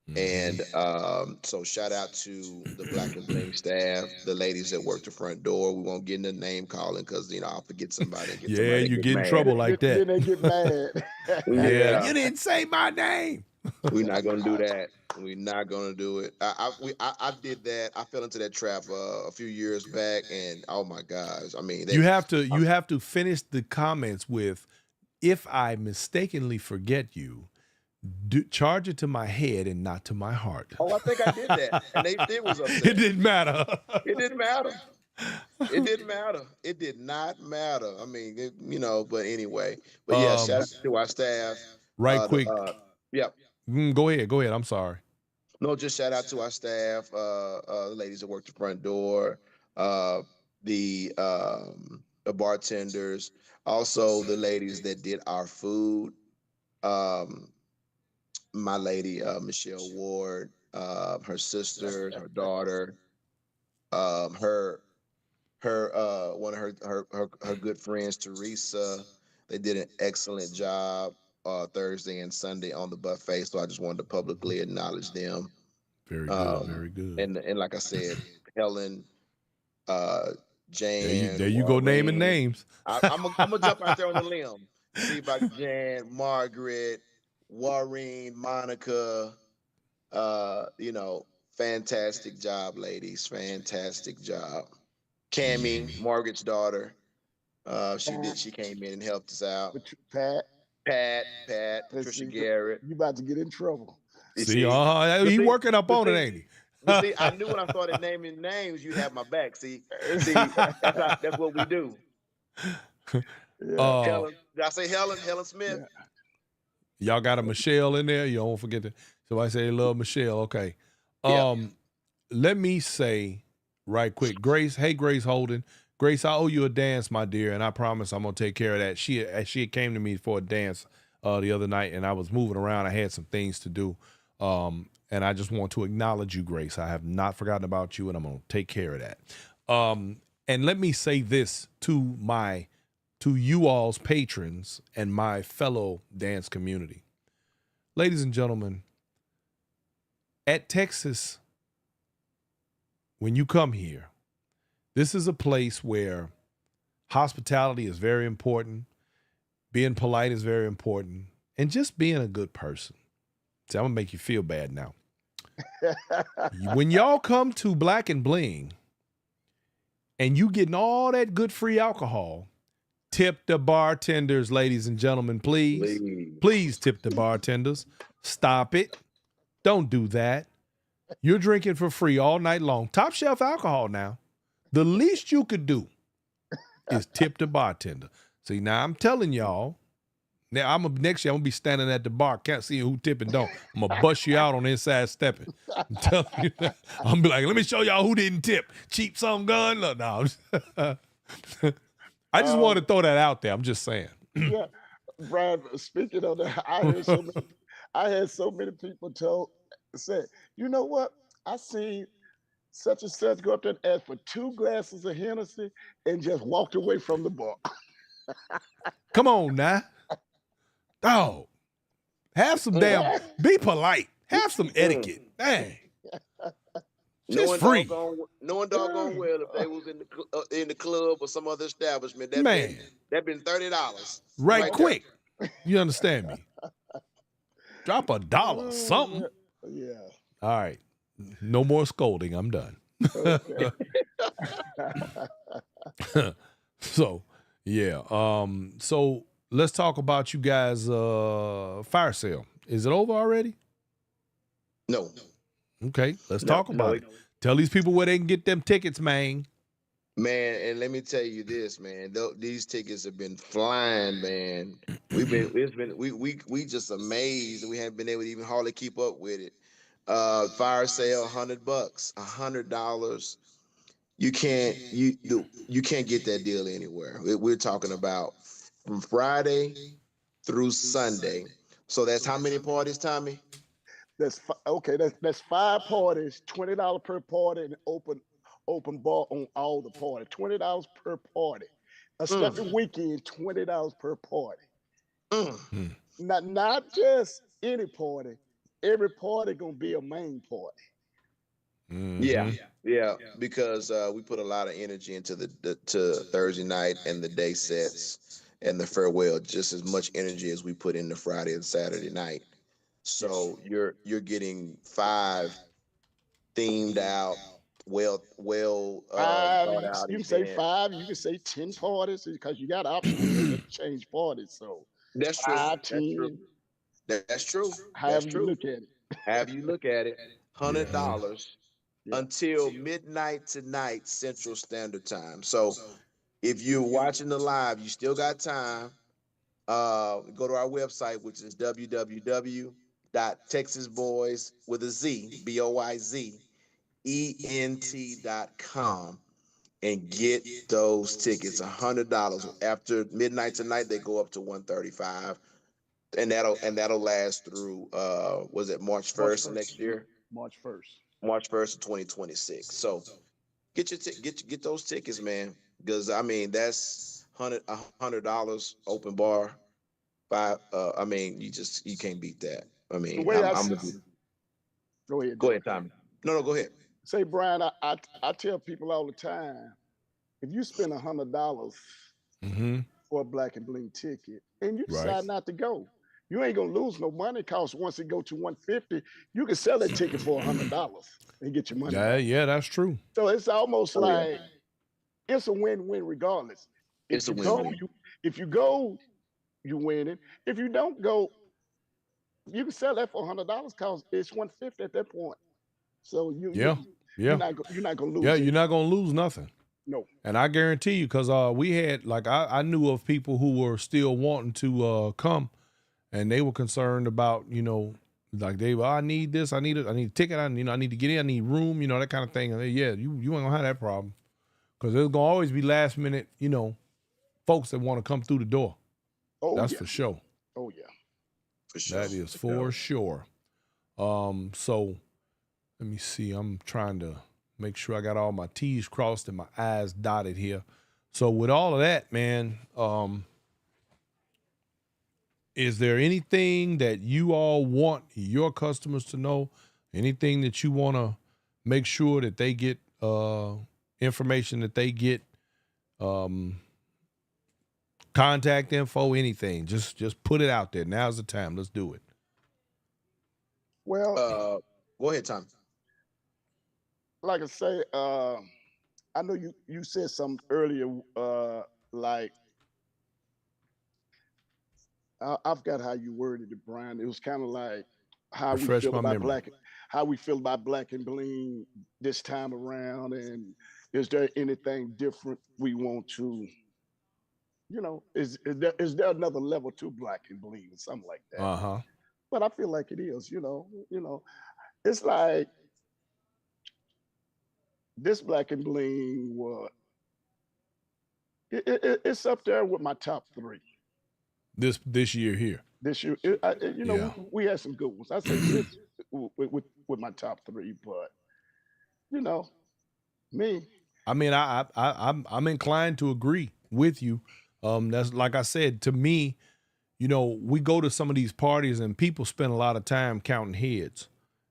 Mm-hmm. And so, shout out to the Black and Bling staff, the ladies that work the front door. We won't get into name calling because I'll forget somebody and get Yeah, somebody to you get get in mad. trouble like that. Then they get mad. Yeah, Yeah, you didn't say my name. we're not gonna do that. We're not gonna do it. I did that. I fell into that trap a few years back, and oh my gosh, I mean, You have to finish the comments with, if I mistakenly forget you, charge it to my head and not to my heart. oh, I think I did that, and they was It upset. didn't matter. It didn't matter. It didn't matter. It did not matter. I mean, but anyway. But yeah, um, shout out to our staff. right The quick. Yeah. Go ahead. Go ahead. I'm sorry. No, just shout out to our staff, the ladies that work the front door, uh, the bartenders, also the ladies that did our food. Um, my lady, Michelle Ward, her sisters, her daughter, her one of her good friends, Teresa. They did an excellent job Thursday and Sunday on the buffet. So I just wanted to publicly acknowledge them. Very good. Um, Very good. and like I said, Helen, uh, There Jan, you go naming Maureen. names. I'm gonna jump out there on the limb. See if I can Jan, Margaret, Maureen, Monica. Fantastic job, ladies. Fantastic job. Cammy, Margaret's daughter. Pat, She came in and helped us out. Pat, Pat, let's Patricia see, Garrett. you about to get in trouble. You See, see, but he see, working up but on it, see, ain't he? but see, I knew when I started naming names, you'd have my back. See, that's what we do. Yeah, uh, Helen, did I say Helen? Helen Smith. yeah. y'all got a Michelle in there. You don't forget to. So I say love Michelle. Okay. Yeah. Let me say right quick, Grace. Hey, Grace Holden. Grace, I owe you a dance, my dear, and I promise I'm gonna take care of that. She came to me for a dance the other night, and I was moving around. I had some things to do, and I just want to acknowledge you, Grace. I have not forgotten about you, and I'm gonna take care of that. And let me say this to you all's patrons and my fellow dance community, ladies and gentlemen. At Texas, when you come here, this is a place where hospitality is very important, being polite is very important, and just being a good person. See, I'm gonna make you feel bad now. When y'all come to Black and Bling and you getting all that good free alcohol, tip the bartenders, ladies and gentlemen, please. Please. Please tip the bartenders. Stop it. Don't do that. You're drinking for free all night long. Top shelf alcohol now. The least you could do is tip the bartender. See, now I'm telling y'all, now next year I'm gonna be standing at the bar, can't see who tip and don't. I'm gonna bust you out on inside stepping. I'm telling you that. I'm gonna be like, let me show y'all who didn't tip. Cheap some gun. No, I just want to throw that out there. I'm just saying. Yeah, Brian. Speaking of that, I had so many people say, you know what? I seen such and such go up there and ask for 2 glasses of Hennessy and just walked away from the bar. Come on now. Oh, Have some damn. Be polite. Have some etiquette. Dang. Just free. Knowing doggone well if they was in the club or some other establishment, that been $30. Right quick. You understand me? Drop $1, something. Yeah. All right. No more scolding. I'm done. Okay. So, yeah. So let's talk about you guys' fire sale. Is it over already? No. Okay, let's talk about it. Tell these people where they can get them tickets, man. Man, and let me tell you this, man. These tickets have been flying, man. We just amazed. We haven't been able to even hardly keep up with it. Fire sale, $100, $100. You can't get that deal anywhere. We're talking about from Friday through Sunday. So that's how many parties, Tommy? That's 5 parties, $20 per party, and open bar on all the parties. $20 per party. A special weekend, $20 per party. Not just any party. Every party gonna be a main party. Yeah, because we put a lot of energy into to Thursday night and the day sets and the farewell, just as much energy as we put into Friday and Saturday night. So you're getting 5 themed out, Five, thought out you can say events. 5, you can say 10 parties because you got options to change parties. So That's true. 5, That's 10, true. That's true. however you look at it. However you look at it, $100 until midnight tonight Central Standard Time. So if you're watching the live, you still got time. Go to our website, which is www.texasboys with a Z, BOYZENT.com, and get those tickets. $100 after midnight tonight. They go up to $135, and that'll last through was it March 1st next year? March 1st. March 1st of 2026. So get those tickets, man, because I mean that's $100 open bar. 5. I mean you can't beat that. I mean The way go ahead. Go ahead, Tommy. No, go ahead. Say, Brian, I tell people all the time, if you spend $100 for a Black and Bling ticket and you decide not to go, you ain't gonna lose no money. Cause once it go to $150, you can sell that ticket for $100 and get your money back. Yeah, that's true. So it's almost like it's a win-win regardless. If you go, you win it. If you don't go, you can sell that for $100 because it's $150 at that point. So you're not gonna lose. Yeah, you're not gonna lose nothing. No. And I guarantee you, because we had I knew of people who were still wanting to come, and they were concerned about like I need this, I need a ticket, I need to get in, I need room, that kind of thing. And you ain't gonna have that problem, because there's gonna always be last minute folks that want to come through the door. Oh, that's for sure. Oh yeah, for sure. That is for sure. So let me see. I'm trying to make sure I got all my T's crossed and my I's dotted here. So with all of that, man, is there anything that you all want your customers to know? Anything that you want to make sure that they get information, that they get contact info, anything? Just put it out there. Now's the time. Let's do it. Well, go ahead, Tom. Like I say, I know you said something earlier, like I forgot how you worded it, Brian. It was kind of like how we feel about Black and Bling this time around, and is there anything different we want to, is there another level to Black and Bling or something like that? But I feel like it is, it's like this Black and Bling it's up there with my top 3. This year here. This year, we had some good ones. I say this with my top 3, but me. I mean, I'm inclined to agree with you. That's like I said, to me, we go to some of these parties and people spend a lot of time counting heads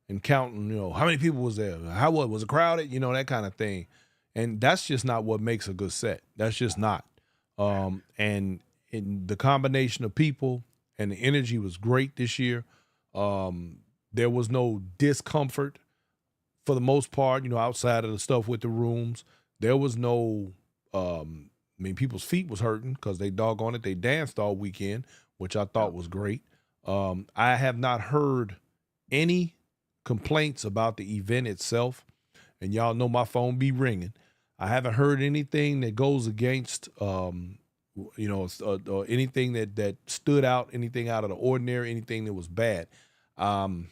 and counting, how many people was there? How was it crowded? That kind of thing. And that's just not what makes a good set. That's just not. And in the combination of people and the energy was great this year. There was no discomfort for the most part, outside of the stuff with the rooms. There was no people's feet was hurting because they doggone it, they danced all weekend, which I thought was great. I have not heard any complaints about the event itself, and y'all know my phone be ringing. I haven't heard anything that goes against, or anything that stood out, anything out of the ordinary, anything that was bad. Um,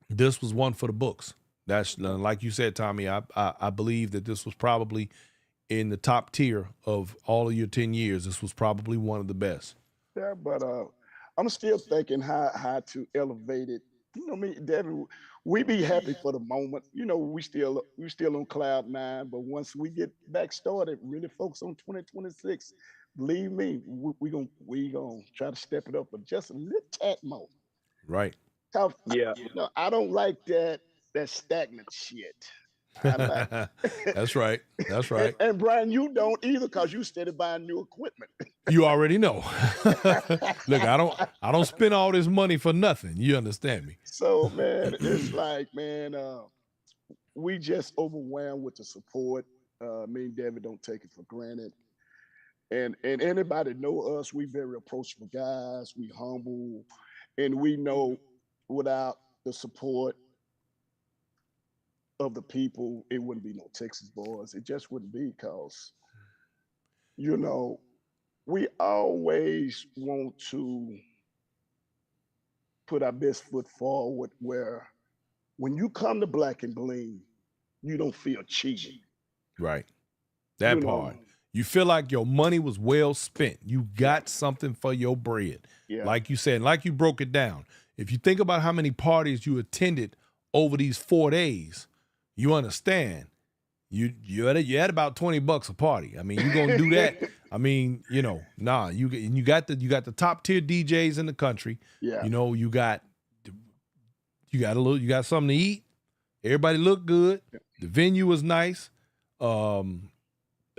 this was one for the books. That's like you said, Tommy. I believe that this was probably in the top tier of all of your 10 years. This was probably one of the best. Yeah, but I'm still thinking how to elevate it. Me, Devin, we be happy for the moment. We still on cloud nine, but once we get back started, really focus on 2026. Believe me, we gonna try to step it up, but just a little tad more. Right. Cause Yeah. I don't like that stagnant shit. I like, That's right. That's and, right. and Brian, you don't either, cause you steady buying new equipment. You already know. Look, I don't spend all this money for nothing. You understand me? So man, it's like man, we just overwhelmed with the support. Me and David don't take it for granted. And anybody know us, we very approachable guys. We humble, and we know without the support of the people, it wouldn't be no Texas boys. It just wouldn't be because you know we always want to put our best foot forward. Where when you come to Black and Bling, you don't feel cheated. Right. You That know, part. You feel like your money was well spent. You got something for your bread. yeah, Like you said, like you broke it down. If you think about how many parties you attended over these 4 days, you understand. You had about $20 a party. I mean, you're gonna do that. I mean, nah, you got the top tier DJs in the country. yeah. You got something to eat. Everybody looked good. The venue was nice. Um,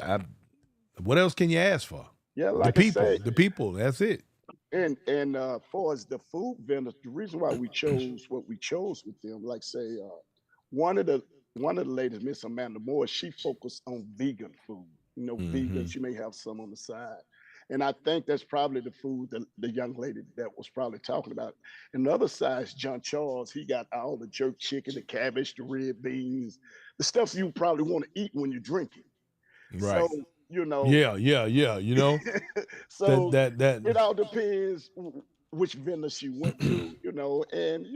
I, what else can you ask for? Yeah, The like I people, say, the people. That's it. and far as the food vendors, the reason why we chose what we chose with them, like say, one of the one of the ladies, Miss Amanda Moore, she focused on vegan food. Vegan. Hmm. She may have some on the side, and I think that's probably the food the young lady that was probably talking about. And the other side is John Charles. He got all the jerk chicken, the cabbage, the red beans, the stuff you probably want to eat when you're drinking. So Right. you know, Yeah. Yeah. Yeah. That so that that. it all depends which vendor she went to, and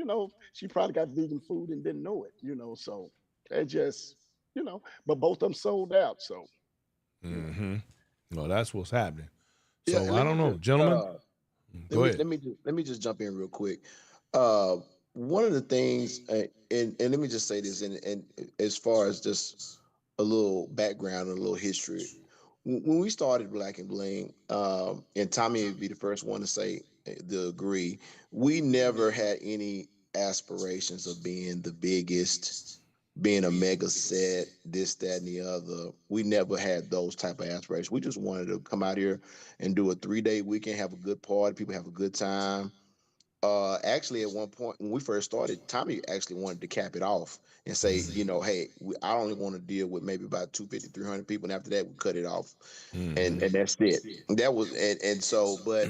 she probably got vegan food and didn't know it, so it just, but both of them sold out. So, you know, Hmm. No, that's what's happening. Yeah, So and I don't know, gentlemen. let Go me ahead. let me just let me just jump in real quick. Uh, One of the things, and let me just say this, and as far as just a little background and a little history, when we started Black and Bling, and Tommy would be the first one to say to agree, we never had any aspirations of being the biggest, being a mega set, this, that, and the other. We never had those type of aspirations. We just wanted to come out here and do a 3 day weekend, have a good party, people have a good time. Actually, at one point when we first started, Tommy actually wanted to cap it off and say, hey, I only want to deal with maybe about 250, 300 people, and after that, we cut it off, Hmm. and that's it. That was and so, but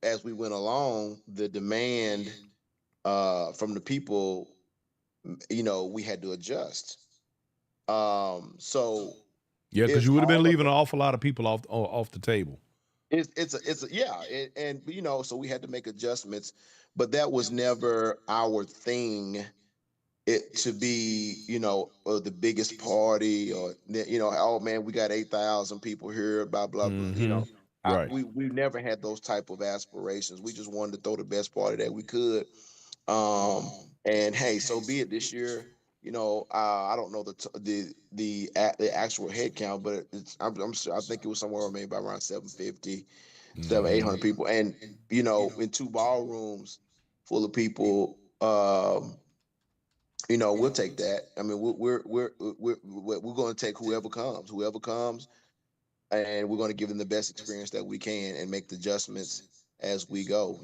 as we went along, the demand from the people, we had to adjust. So Yeah, because it's you would have been all leaving about. an awful lot of people off the table. It's a yeah, and so we had to make adjustments, but that was never our thing. It to be the biggest party, or oh man, we got 8,000 people here, blah blah blah. Hmm. Right. We never had those type of aspirations. We just wanted to throw the best party that we could. And hey, so be it this year. I don't know the actual head count, but it's I'm sure, I think it was somewhere maybe about around 750. 700, 800 people, and in two ballrooms full of people. We'll take that. I mean, we're going to take whoever comes, and we're going to give them the best experience that we can and make the adjustments as we go.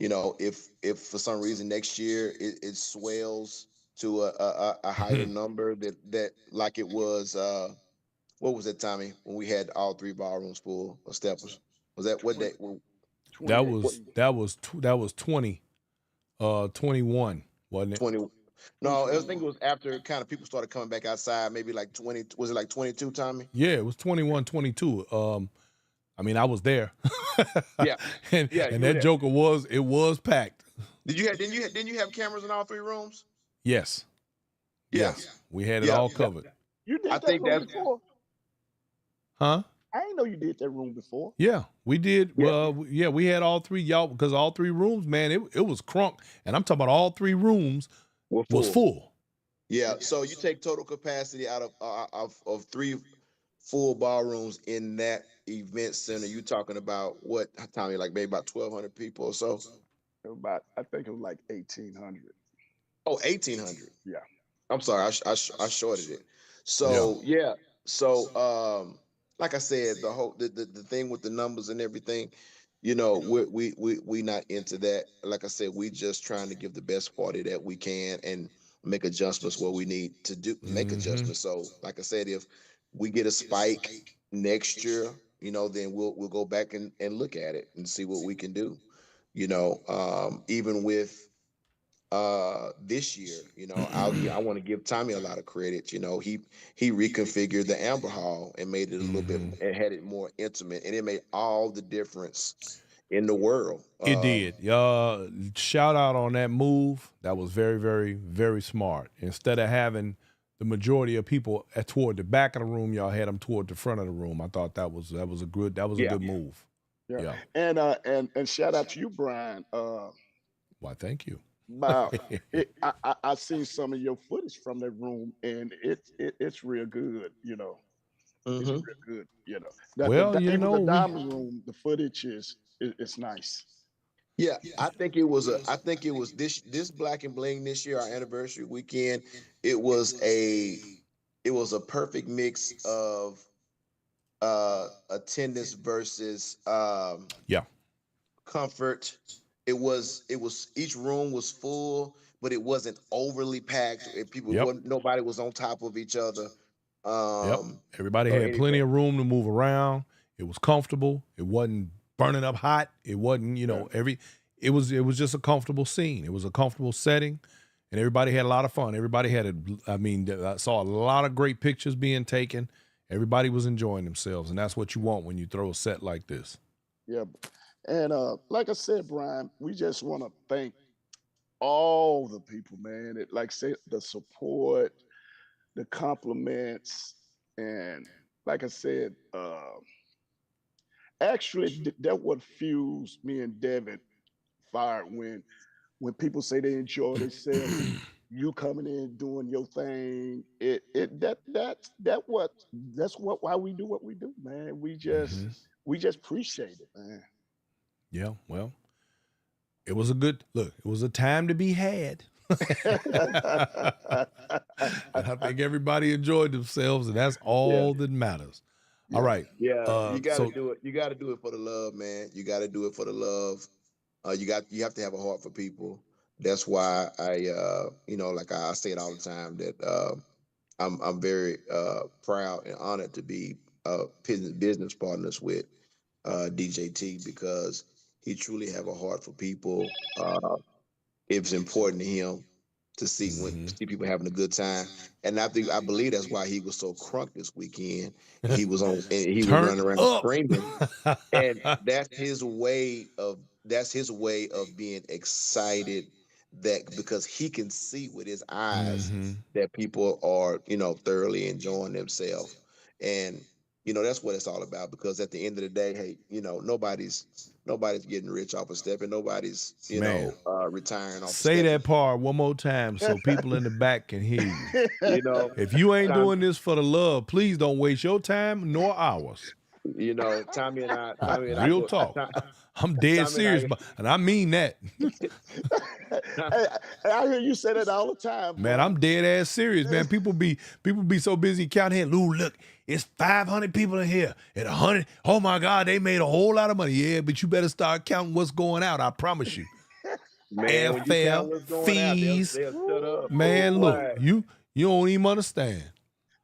If for some reason next year it swells to a higher number that like it was what was that, Tommy, when we had all three ballrooms full of steppers? Was that what day? That 2018. was 21, wasn't it? 20. No, I think it 2021. was after kind of people started coming back outside, maybe like 20. Was it like 22, Tommy? Yeah, it was 21, 22. I mean, I was there. Yeah. and Yeah, and you were that there. joker was packed. Didn't you have cameras in all three rooms? Yes. Yeah. Yes. We had it Yeah. all covered. You did I that think room that's before? Huh? I didn't know you did that room before. Yeah, we did. Yeah. Well, yeah, we had all three, y'all, because all three rooms, man, it was crunk. And I'm talking about all three rooms We're was full. Yeah. So you take total capacity out of three full ballrooms in that event center. You talking about what, Tommy? Like maybe about 1,200 people or so. I think it was like 1,800. Oh, 1,800. Yeah. I'm sorry, I shorted it. Yeah. So yeah, so like I said, the thing with the numbers and everything, we not into that. Like I said, we just trying to give the best party that we can and make adjustments where we need to make adjustments. So like I said, if we get a spike next year, then we'll go back and look at it and see what we can do. Even with this year, I want to give Tommy a lot of credit. He reconfigured the Amber Hall and made it a little bit and had it more intimate, and it made all the difference in the world. It did. Shout out on that move. That was very, very, very smart. Instead of having the majority of people toward the back of the room, y'all had them toward the front of the room. I thought that was a good a good move. Yeah. And shout out to you, Brian. Why, thank you. I seen some of your footage from that room, and it's real good. It's real good. Well, Even the diamond room, the footage it's nice. Yeah, I think it was this Black and Bling this year, our anniversary weekend. It was a perfect mix of attendance versus comfort. It was each room was full, but it wasn't overly packed. Nobody was on top of each other. Everybody had plenty of room to move around. It was comfortable. It wasn't burning up hot. It wasn't, it was just a comfortable scene. It was a comfortable setting, and everybody had a lot of fun. Everybody I saw a lot of great pictures being taken. Everybody was enjoying themselves, and that's what you want when you throw a set like this. Yeah. And like I said, Brian, we just want to thank all the people, man. Like I said, the support, the compliments, and like I said, actually that what fuels me and Devin fire when people say they enjoy themselves. You coming in doing your thing, that's why we do what we do, man. We just appreciate it, man. Yeah, well, it was it was a time to be had. I think everybody enjoyed themselves, and that's all that matters. All right. Yeah, you got to do it. You got to do it for the love, man. You got to do it for the love. You have to have a heart for people. That's why like I say it all the time, that I'm very proud and honored to be business partners with DJT, because he truly have a heart for people. It's important to him to see people having a good time, and I believe that's why he was so crunk this weekend. He was running around screaming, and that's his way of being excited, that because he can see with his eyes that people are thoroughly enjoying themselves, and that's what it's all about. Because at the end of the day, hey, nobody's getting rich off of stepping. Nobody's retiring off of Say stepping. that part one more time so people in the back can hear you. If you ain't doing this for the love, please don't waste your time nor ours. Tommy and I Real go. talk. I'm dead Tommy and serious, but and I mean that. Hey, I hear you say that all the time, Man, Brian. I'm dead ass serious, man. People be so busy counting here. Lou, look, it's 500 people in here. And 100, oh my God, they made a whole lot of money. Yeah, but you better start counting what's going out. I promise you. Man, when you count Airfare, what's going out, fees. they'll shut up. Man, look, Boy, you don't even understand.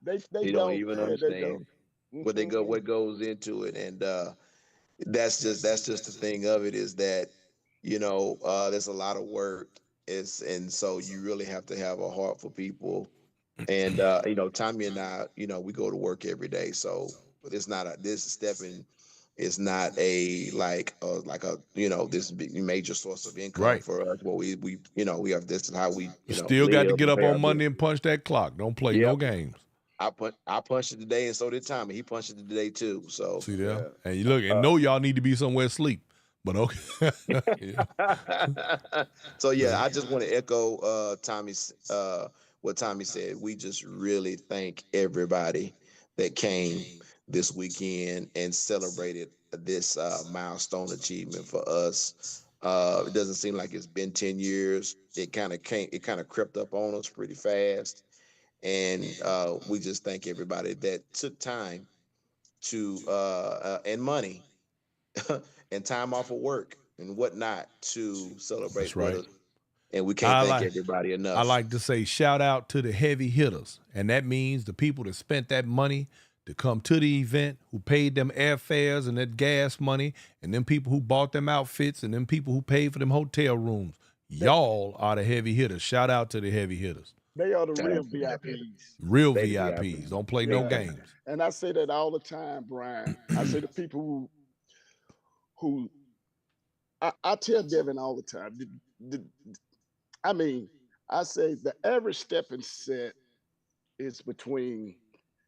They they don't don't, even man. They don't. understand Mm-mm. what goes into it, and that's just the thing of it is that there's a lot of work. And so you really have to have a heart for people. And Tommy and I, we go to work every day, so it's not a this stepping is not a like a this big major source of income Right. for us. Well, we have this is how we Still got to live get and up pay on our bills. Monday and punch that clock. Don't play no Yep, games. I punched it today, and so did Tommy. He punched it today too. So See there? yeah. And you look and know y'all need to be somewhere asleep. But okay. Yeah. So Yeah. yeah, I just want to echo Tommy's what Tommy said. We just really thank everybody that came this weekend and celebrated this milestone achievement for us. It doesn't seem like it's been 10 years. It kind of crept up on us pretty fast. And we just thank everybody that took time to and money and time off of work and whatnot to That's celebrate with right. us. And we can't I thank like everybody I enough. like to say shout out to the heavy hitters. And that means the people that spent that money to come to the event, who paid them airfares and that gas money, and them people who bought them outfits, and them people who paid for them hotel rooms. They, Y'all are the heavy hitters. Shout out to the heavy hitters. they are the real Absolutely. VIPs. Real They the VIP. VIPs. Don't play no Big Yeah, time. games. and I say that all the time, Brian. I say the people who I tell Devin all the time. The, I mean, I say the average stepping set is between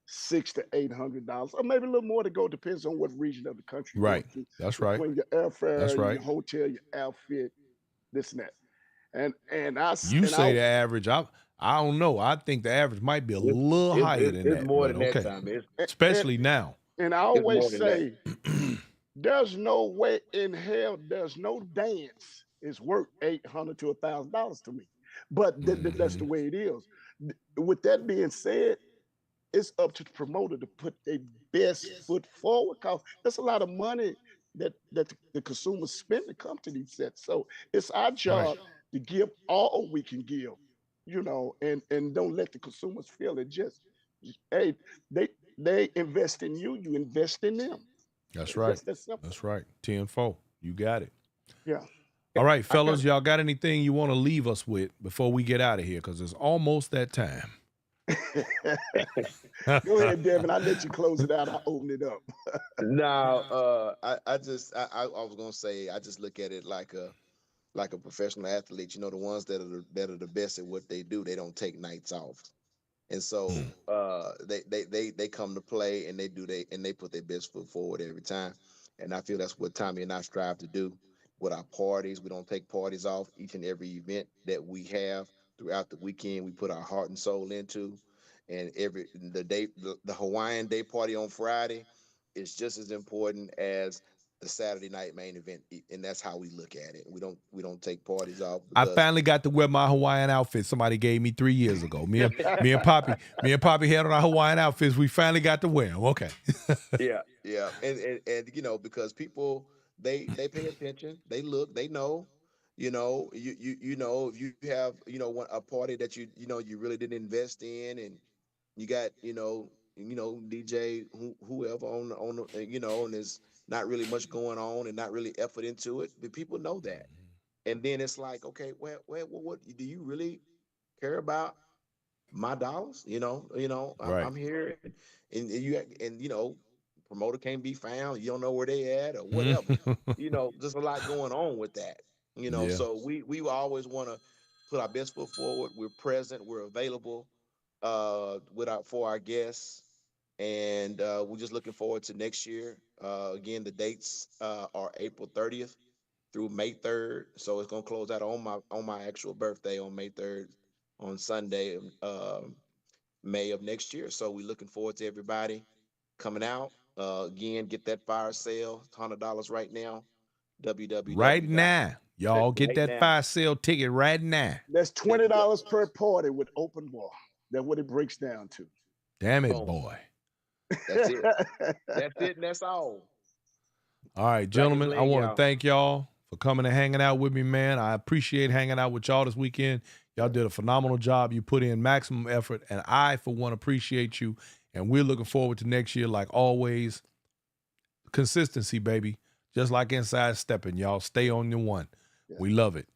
$600 to $800, or maybe a little more to go. Depends on what region of the country you're going Right. to. That's right. Between your That's airfare, right. your hotel, your outfit, this and that. You And I say the average. I don't know. I think the average might be a It's, little higher than it's that, more but than that okay. time. It's and Especially now. and I it's always more than that. say there's no way in hell there's no dance is worth $800 to $1,000 to me. But that's Hmm. the way it is. With that being said, it's up to the promoter to put their best foot forward, because that's a lot of money that the consumers spend to come to these sets. So it's our Right. job to give all we can give, and don't let the consumers feel it. Hey, they they invest in you, you invest in them. That's It's right. just that simple. That's right. 10-4. You got it. Yeah. All right, I kind fellas, of y'all got anything you want to leave us with before we get out of here? Because it's almost that time. Go ahead, Devin. I let you close it out. I open it up. now. I was gonna say I just look at it like a professional athlete. The ones that are the best at what they do. They don't take nights off. And so Mm, they come to play and they put their best foot forward every time. And I feel that's what Tommy and I strive to do with our parties. We don't take parties off. Each and every event that we have throughout the weekend, we put our heart and soul into. And the Hawaiian Day party on Friday is just as important as the Saturday night main event, and that's how we look at it. We don't take parties off I because finally got to wear my Hawaiian outfit somebody gave me 3 years ago. Me and Poppy had on our Hawaiian outfits. We finally got to wear them. Okay. yeah, yeah, and because people they pay attention, they look, they know, if you have a party that you really didn't invest in, and you got DJ whoever and there's not really much going on and not really effort into it, but people know that, and then it's like, okay, well, what do you really care about? My dollars, Right. I'm here, and promoter can't be found. You don't know where they at or whatever. There's a lot going on with that. Yeah. So we always want to put our best foot forward. We're present. We're available for our guests, and we're just looking forward to next year. Again, the dates are April 30th through May 3rd. So it's gonna close out on my actual birthday on May 3rd on Sunday, May of next year. So we're looking forward to everybody coming out. Again, get that fire sale, $100 right now. Right www. now. Y'all get Right that now. fire sale ticket right now. That's Yep, yep. $20 per party with open bar. That's what it breaks down to. Damn it, Boom. boy. That's it. That's it, and that's all. All right, Black and gentlemen, I bling, want to y'all. thank y'all for coming and hanging out with me, man. I appreciate hanging out with y'all this weekend. Y'all did a phenomenal job. You put in maximum effort, and I, for one, appreciate you. And we're looking forward to next year, like always. Consistency, baby. Just like Inside Stepping, y'all. Stay on your one. Yeah. We love it.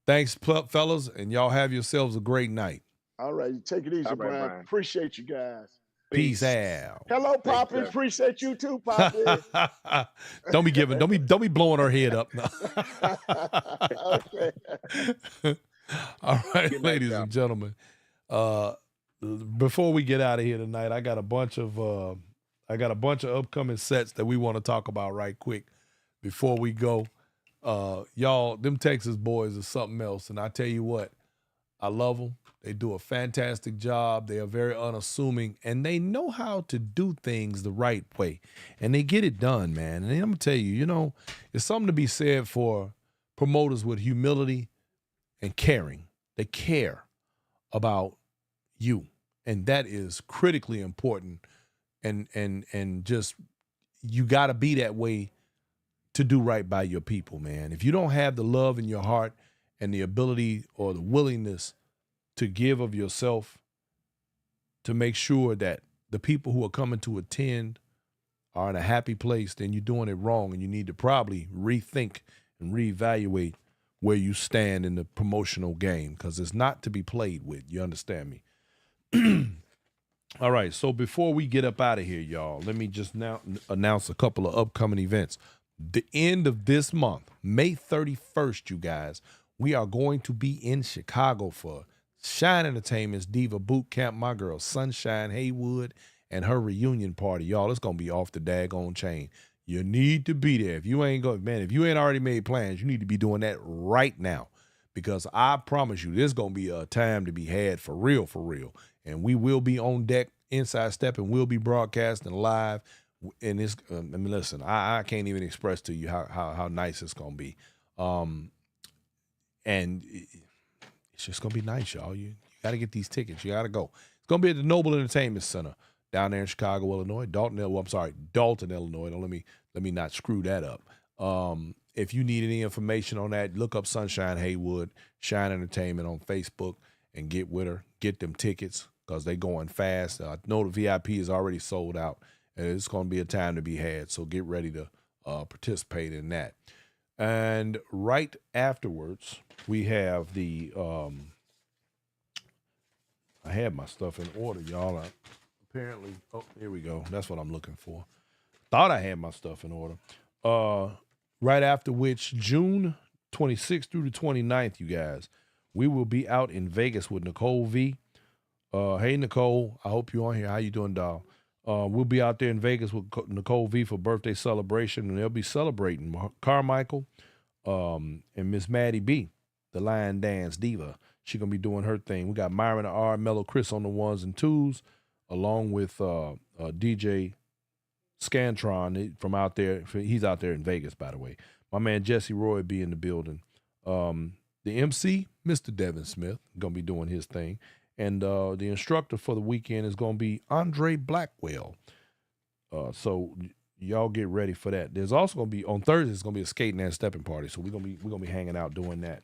Thanks, fellas, and y'all have yourselves a great night. All right, you take it easy, All right, Brian. Brian. Appreciate you guys. Peace out. Hello, Thank you, Poppy. sir. Appreciate you too, Poppy. Don't be blowing her head up. Okay. All right, Good night, ladies y'all. and gentlemen. Before we get out of here tonight, I got a bunch of upcoming sets that we want to talk about right quick before we go. Y'all, them Texas boys are something else, and I tell you what, I love them. They do a fantastic job. They are very unassuming, and they know how to do things the right way, and they get it done, man. And I'm gonna tell you, there's something to be said for promoters with humility and caring. They care about you, and that is critically important. And just you got to be that way to do right by your people, man. If you don't have the love in your heart and the ability or the willingness to give of yourself to make sure that the people who are coming to attend are in a happy place, then you're doing it wrong, and you need to probably rethink and reevaluate where you stand in the promotional game, because it's not to be played with. You understand me? All right, so before we get up out of here, y'all, let me just now announce a couple of upcoming events. The end of this month, May 31st, you guys, we are going to be in Chicago for Shine Entertainment's Diva Boot Camp. My girl Sunshine Haywood and her reunion party, y'all. It's gonna be off the daggone chain. You need to be there. If you ain't already made plans, you need to be doing that right now, because I promise you, there's gonna be a time to be had for real, for real. And we will be on deck, Inside Step, and we'll be broadcasting live. And it's, listen, I can't even express to you how nice it's gonna be. And it's just gonna be nice, y'all. You got to get these tickets. You got to go. It's gonna be at the Noble Entertainment Center down there in Chicago, Illinois. Dalton, Illinois. Don't let me not screw that up. If you need any information on that, look up Sunshine Haywood, Shine Entertainment on Facebook, and get with her. Get them tickets, because they going fast. I know the VIP is already sold out, and it's going to be a time to be had. So get ready to participate in that. And right afterwards, we have the I had my stuff in order, y'all. Apparently, here we go. That's what I'm looking for. Thought I had my stuff in order. Right after which, June 26th through the 29th, you guys, we will be out in Vegas with Nicole V. Hey, Nicole, I hope you're on here. How you doing, doll? We'll be out there in Vegas with Nicole V for birthday celebration, and they'll be celebrating Carmichael and Miss Maddie B, the Lion Dance Diva. She's going to be doing her thing. We got Myron R. Mellow Chris on the ones and twos, along with DJ Scantron from out there. He's out there in Vegas, by the way. My man Jesse Roy be in the building. The MC, Mr. Devin Smith, going to be doing his thing. And the instructor for the weekend is going to be Andre Blackwell. So y'all get ready for that. There's also going to be, on Thursday, it's going to be a skating and stepping party. So we're going to be hanging out doing that.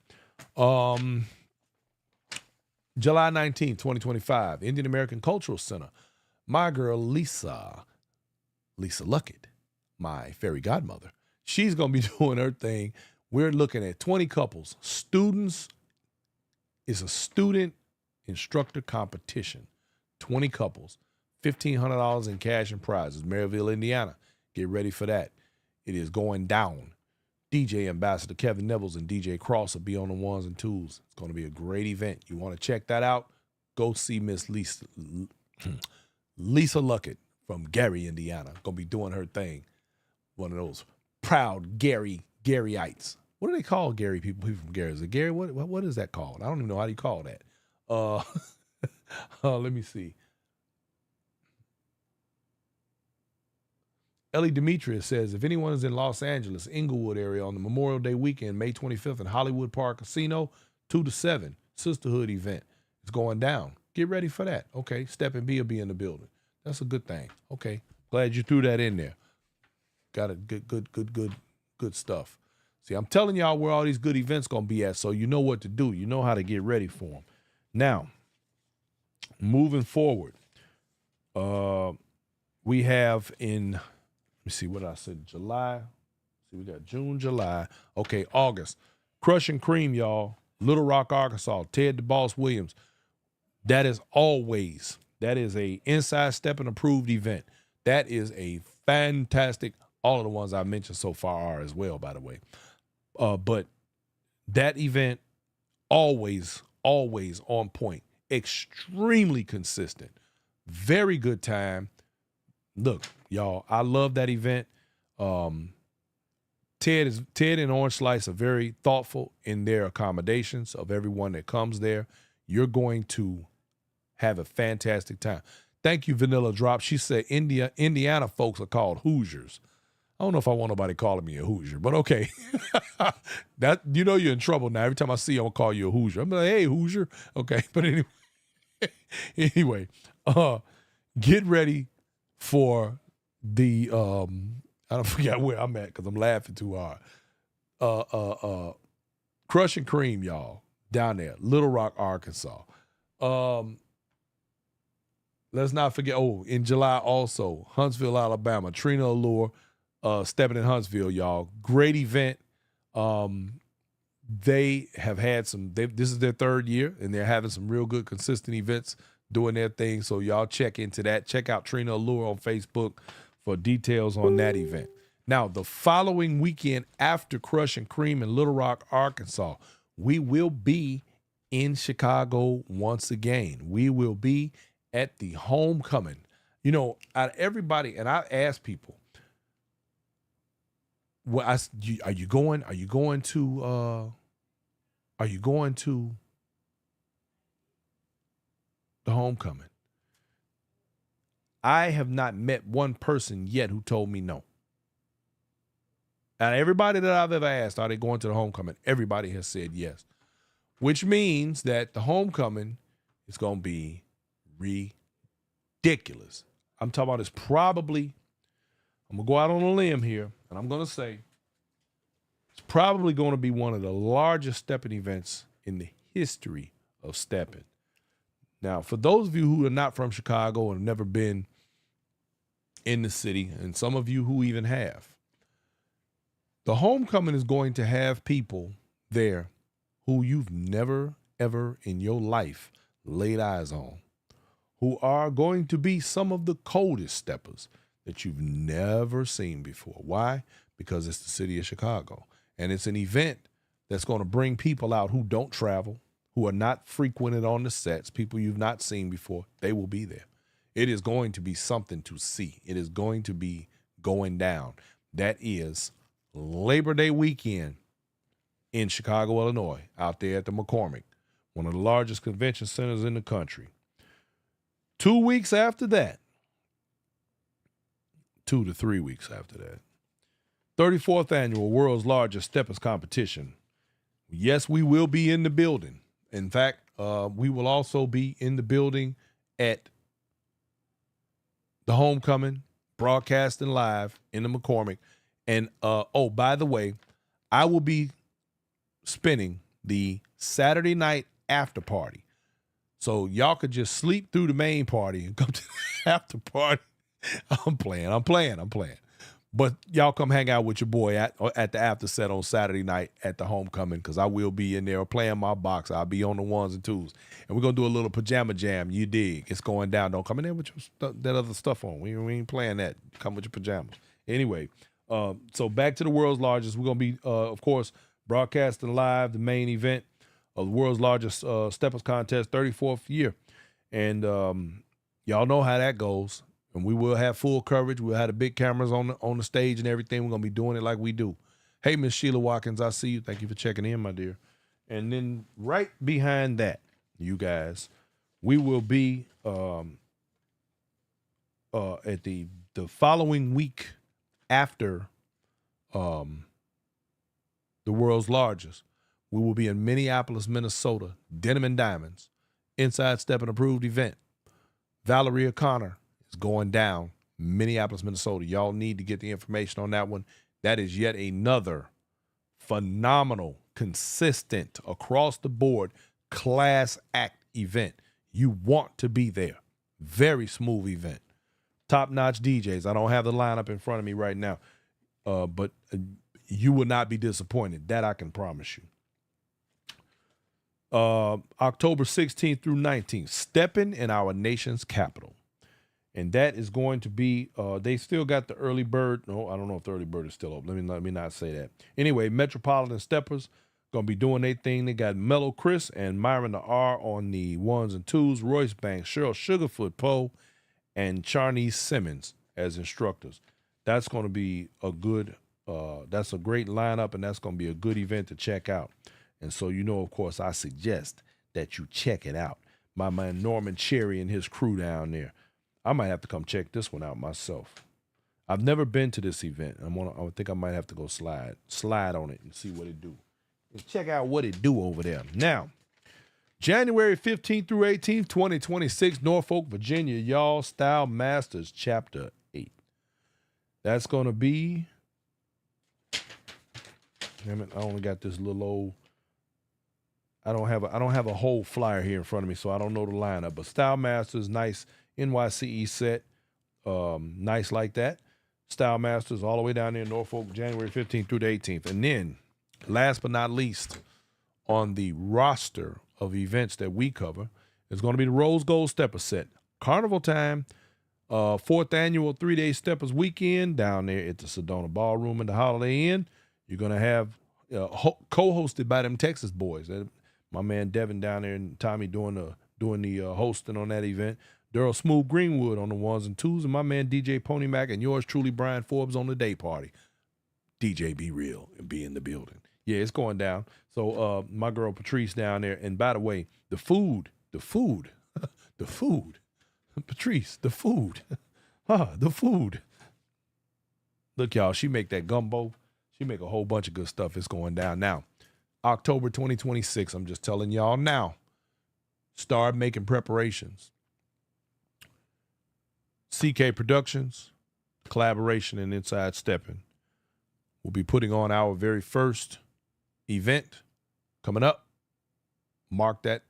July 19th, 2025, Indian American Cultural Center. My girl, Lisa Luckett, my fairy godmother, she's going to be doing her thing. We're looking at 20 couples. Students, it's a student instructor competition. 20 couples, $1,500 in cash and prizes. Maryville, Indiana. Get ready for that. It is going down. DJ Ambassador Kevin Nevels and DJ Cross will be on the ones and twos. It's going to be a great event. You want to check that out? Go see Miss Lisa Luckett from Gary, Indiana. Going to be doing her thing. One of those proud Garyites. What do they call Gary people? People from Gary. Is it Gary? What is that called? I don't even know how you call that. Let me see. Ellie Demetrius says, if anyone is in Los Angeles, Inglewood area on the Memorial Day weekend, May 25th in Hollywood Park Casino, 2 to 7, Sisterhood event is going down. Get ready for that. Okay, Step and B will be in the building. That's a good thing. Okay, glad you threw that in there. Got a good stuff. See, I'm telling y'all where all these good events going to be at, so you know what to do. You know how to get ready for them. Now, moving forward, we have in... Let me see what I said. July. See, we got June, July. Okay, August. Crush and Cream, y'all. Little Rock, Arkansas. Ted the Boss Williams. That is a Inside Stepping approved event. That is a fantastic. All of the ones I mentioned so far are as well, by the way. But that event always on point. Extremely consistent. Very good time. Look, y'all, I love that event. Ted and Orange Slice are very thoughtful in their accommodations of everyone that comes there. You're going to have a fantastic time. Thank you, Vanilla Drop. She said Indiana folks are called Hoosiers. I don't know if I want nobody calling me a Hoosier, but okay. That you're in trouble now. Every time I see you, I'll call you a Hoosier. I'm like, hey, Hoosier. Okay, but anyway, get ready for the I don't forget where I'm at because I'm laughing too hard. Crush and Cream, y'all, down there, Little Rock, Arkansas. Let's not forget, in July also, Huntsville, Alabama, Trina Allure, stepping in Huntsville, y'all. Great event. They have had this is their third year, and they're having some real good, consistent events doing their thing. So y'all check into that. Check out Trina Allure on Facebook for details on that event. Now, the following weekend after Crush and Cream in Little Rock, Arkansas, we will be in Chicago once again. We will be at the Homecoming. Out of everybody, and I ask people, are you going to the Homecoming? I have not met one person yet who told me no. And everybody that I've ever asked, are they going to the Homecoming? Everybody has said yes, which means that the Homecoming is going to be ridiculous. I'm talking about I'm going to go out on a limb here, and I'm going to say it's probably going to be one of the largest stepping events in the history of stepping. Now, for those of you who are not from Chicago and have never been in the city, and some of you who even have, the Homecoming is going to have people there who you've never, ever in your life laid eyes on, who are going to be some of the coldest steppers that you've never seen before. Why? Because it's the city of Chicago. And it's an event that's going to bring people out who don't travel, who are not frequented on the sets, people you've not seen before. They will be there. It is going to be something to see. It is going to be going down. That is Labor Day weekend in Chicago, Illinois, out there at the McCormick, one of the largest convention centers in the country. 2 weeks after that, 2 to 3 weeks after that, 34th annual world's largest steppers competition. Yes, we will be in the building. In fact, we will also be in the building at the Homecoming, broadcasting live in the McCormick. And, by the way, I will be spinning the Saturday night after party. So y'all could just sleep through the main party and come to the after party. I'm playing. But y'all come hang out with your boy at the after set on Saturday night at the Homecoming, because I will be in there playing my box. I'll be on the ones and twos. And we're going to do a little pajama jam. You dig. It's going down. Don't come in there with that other stuff on. We ain't playing that. Come with your pajamas. Anyway, so back to the world's largest. We're going to be, of course, broadcasting live the main event of the world's largest steppers contest, 34th year. And y'all know how that goes. And we will have full coverage. We'll have the big cameras on the stage and everything. We're going to be doing it like we do. Hey, Miss Sheila Watkins, I see you. Thank you for checking in, my dear. And then right behind that, you guys, we will be at the following week after the world's largest. We will be in Minneapolis, Minnesota, Denim and Diamonds, Inside Stepping approved event. Valerie O'Connor is going down, Minneapolis, Minnesota. Y'all need to get the information on that one. That is yet another phenomenal, consistent, across the board, class act event. You want to be there. Very smooth event. Top-notch DJs. I don't have the lineup in front of me right now, but you will not be disappointed. That I can promise you. October 16th through 19th, stepping in our nation's capital. And that is going to be, they still got the early bird. No, I don't know if the early bird is still open. Let me not say that. Anyway, Metropolitan Steppers going to be doing their thing. They got Mellow Chris and Myron the R on the 1s and 2s, Royce Banks, Cheryl Sugarfoot Poe, and Charnice Simmons as instructors. That's going to be a good, that's a great lineup, and that's going to be a good event to check out. And so, of course, I suggest that you check it out. My man Norman Cherry and his crew down there. I might have to come check this one out myself. I've never been to this event. I think I might have to go slide on it and see what it do. And check out what it do over there. Now, January 15th through 18th, 2026, Norfolk, Virginia, y'all, Style Masters Chapter 8. That's going to be, damn it, I only got this little old, I don't have a whole flyer here in front of me, so I don't know the lineup. But Style Masters, nice NYCE set, nice like that. Style Masters all the way down there in Norfolk, January 15th through the 18th. And then, last but not least, on the roster of events that we cover is going to be the Rose Gold Stepper set. Carnival time, 4th annual 3-day Steppers weekend down there at the Sedona Ballroom in the Holiday Inn. You're going to have co-hosted by them Texas boys. My man Devin down there and Tommy doing the hosting on that event. Daryl Smooth Greenwood on the 1s and 2s, and my man DJ Pony Mac and yours truly Brian Forbes on the day party. DJ Be Real and be in the building. Yeah, it's going down. So my girl Patrice down there. And by the way, the food, Patrice, the food. The food. Look, y'all, she make that gumbo. She make a whole bunch of good stuff. It's going down now. October 2026, I'm just telling y'all now. Start making preparations. CK Productions, Collaboration, and Inside Stepping will be putting on our very first event coming up. Mark that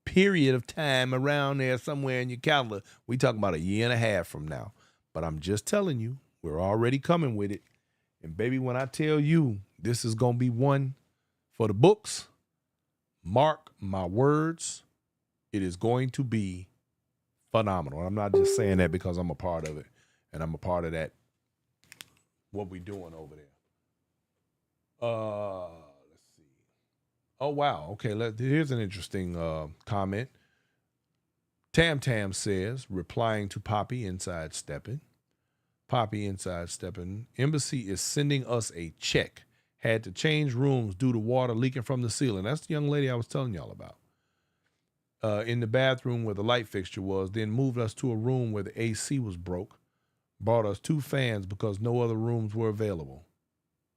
period of time around there somewhere in your calendar. We talking about a year and a half from now. But I'm just telling you, we're already coming with it. And baby, when I tell you this is going to be one for the books, mark my words, it is going to be phenomenal. I'm not just saying that because I'm a part of it, and I'm a part of that, what we doing over there. Let's see. Oh, wow. Okay, here's an interesting comment. Tam Tam says, replying to Poppy Inside Steppin'. Poppy Inside Steppin'. Embassy is sending us a check. Had to change rooms due to water leaking from the ceiling. That's the young lady I was telling y'all about. In the bathroom where the light fixture was, then moved us to a room where the AC was broke. Bought us 2 fans because no other rooms were available.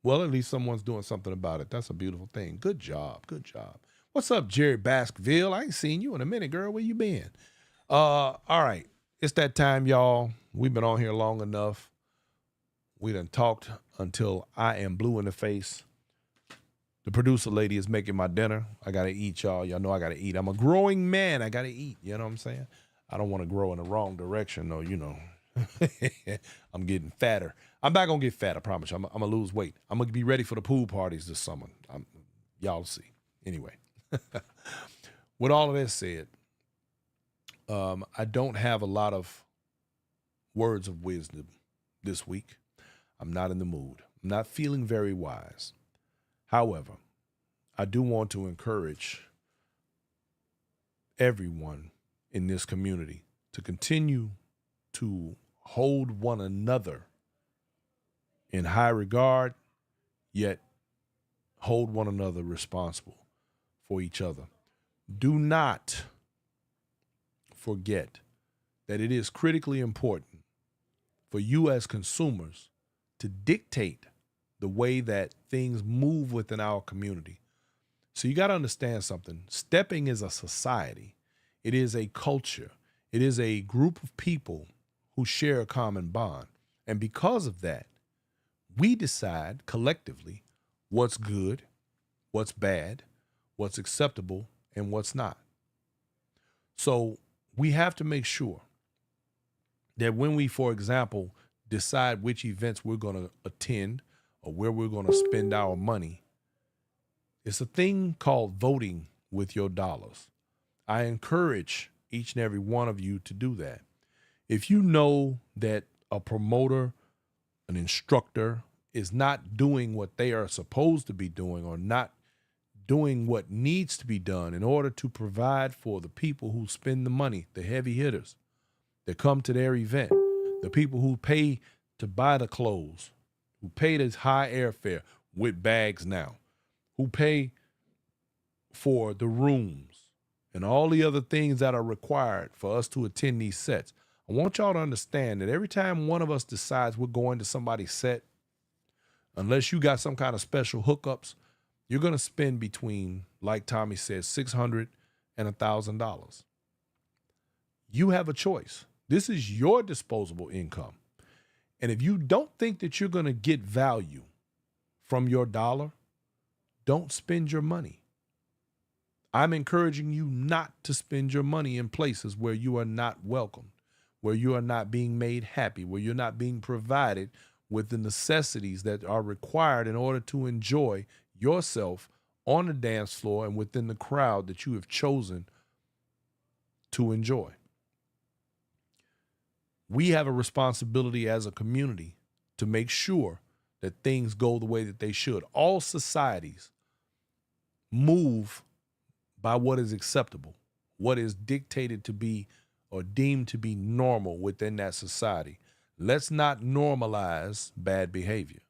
Well, at least someone's doing something about it. That's a beautiful thing. Good job. Good job. What's up, Jerry Baskerville? I ain't seen you in a minute, girl. Where you been? All right. It's that time, y'all. We've been on here long enough. We done talked until I am blue in the face. The producer lady is making my dinner. I got to eat, y'all. Y'all know I got to eat. I'm a growing man. I got to eat. You know what I'm saying? I don't want to grow in the wrong direction, though, you know. I'm getting fatter. I'm not going to get fat, I promise you. I'm going to lose weight. I'm going to be ready for the pool parties this summer. Y'all see. Anyway. With all of that said, I don't have a lot of words of wisdom this week. I'm not in the mood. I'm not feeling very wise. However, I do want to encourage everyone in this community to continue to hold one another in high regard, yet hold one another responsible for each other. Do not forget that it is critically important for you as consumers to dictate the way that things move within our community. So you got to understand something. Stepping is a society. It is a culture. It is a group of people who share a common bond. And because of that, we decide collectively what's good, what's bad, what's acceptable, and what's not. So we have to make sure that when we, for example, decide which events we're going to attend or where we're going to spend our money, it's a thing called voting with your dollars. I encourage each and every one of you to do that. If you know that a promoter, an instructor is not doing what they are supposed to be doing or not doing what needs to be done in order to provide for the people who spend the money, the heavy hitters that come to their event, the people who pay to buy the clothes, who pay this high airfare with bags now, who pay for the rooms and all the other things that are required for us to attend these sets. I want y'all to understand that every time one of us decides we're going to somebody's set, unless you got some kind of special hookups, you're going to spend between, like Tommy said, $600 and $1,000. You have a choice. This is your disposable income. And if you don't think that you're going to get value from your dollar, don't spend your money. I'm encouraging you not to spend your money in places where you are not welcomed, where you are not being made happy, where you're not being provided with the necessities that are required in order to enjoy yourself on the dance floor and within the crowd that you have chosen to enjoy. We have a responsibility as a community to make sure that things go the way that they should. All societies move by what is acceptable, what is dictated to be or deemed to be normal within that society. Let's not normalize bad behavior.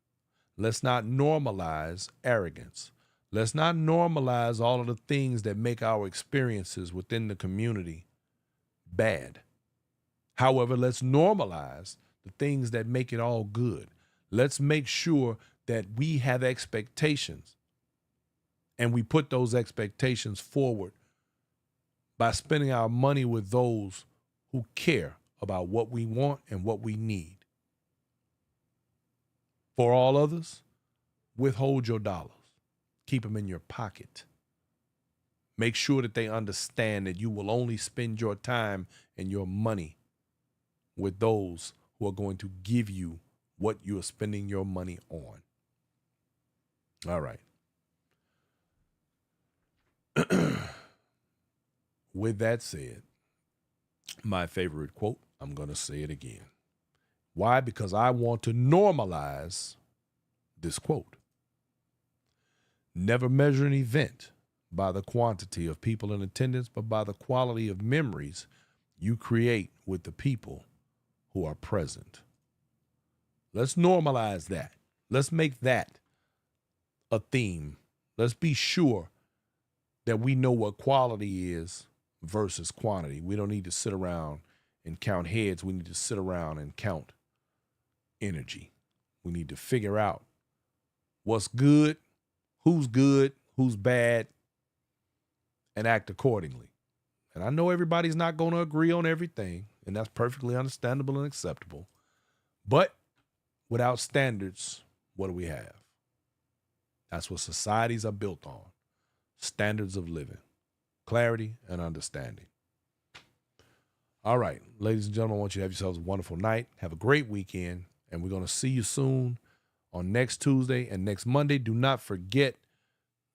Let's not normalize arrogance. Let's not normalize all of the things that make our experiences within the community bad. However, let's normalize the things that make it all good. Let's make sure that we have expectations and we put those expectations forward by spending our money with those who care about what we want and what we need. For all others, withhold your dollars. Keep them in your pocket. Make sure that they understand that you will only spend your time and your money with those who are going to give you what you are spending your money on. All right. With that said, my favorite quote, I'm going to say it again. Why? Because I want to normalize this quote. Never measure an event by the quantity of people in attendance, but by the quality of memories you create with the people who are present. Let's normalize that. Let's make that a theme. Let's be sure that we know what quality is versus quantity. We don't need to sit around and count heads. We need to sit around and count energy. We need to figure out what's good, who's bad, and act accordingly. And I know everybody's not going to agree on everything, and that's perfectly understandable and acceptable. But without standards, what do we have? That's what societies are built on. Standards of living, clarity, and understanding. All right, ladies and gentlemen, I want you to have yourselves a wonderful night. Have a great weekend, and we're going to see you soon on next Tuesday and next Monday. Do not forget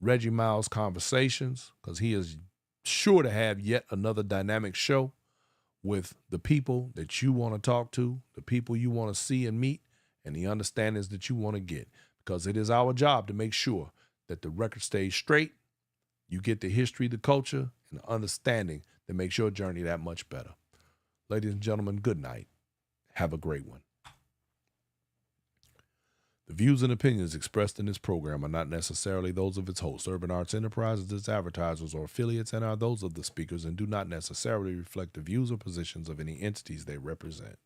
Reggie Miles' Conversations, because he is sure to have yet another dynamic show with the people that you want to talk to, the people you want to see and meet, and the understandings that you want to get, because it is our job to make sure that the record stays straight. You get the history, the culture, and the understanding that makes your journey that much better. Ladies and gentlemen, good night. Have a great one. The views and opinions expressed in this program are not necessarily those of its host, Urban Arts Enterprises, its advertisers, or affiliates, and are those of the speakers and do not necessarily reflect the views or positions of any entities they represent.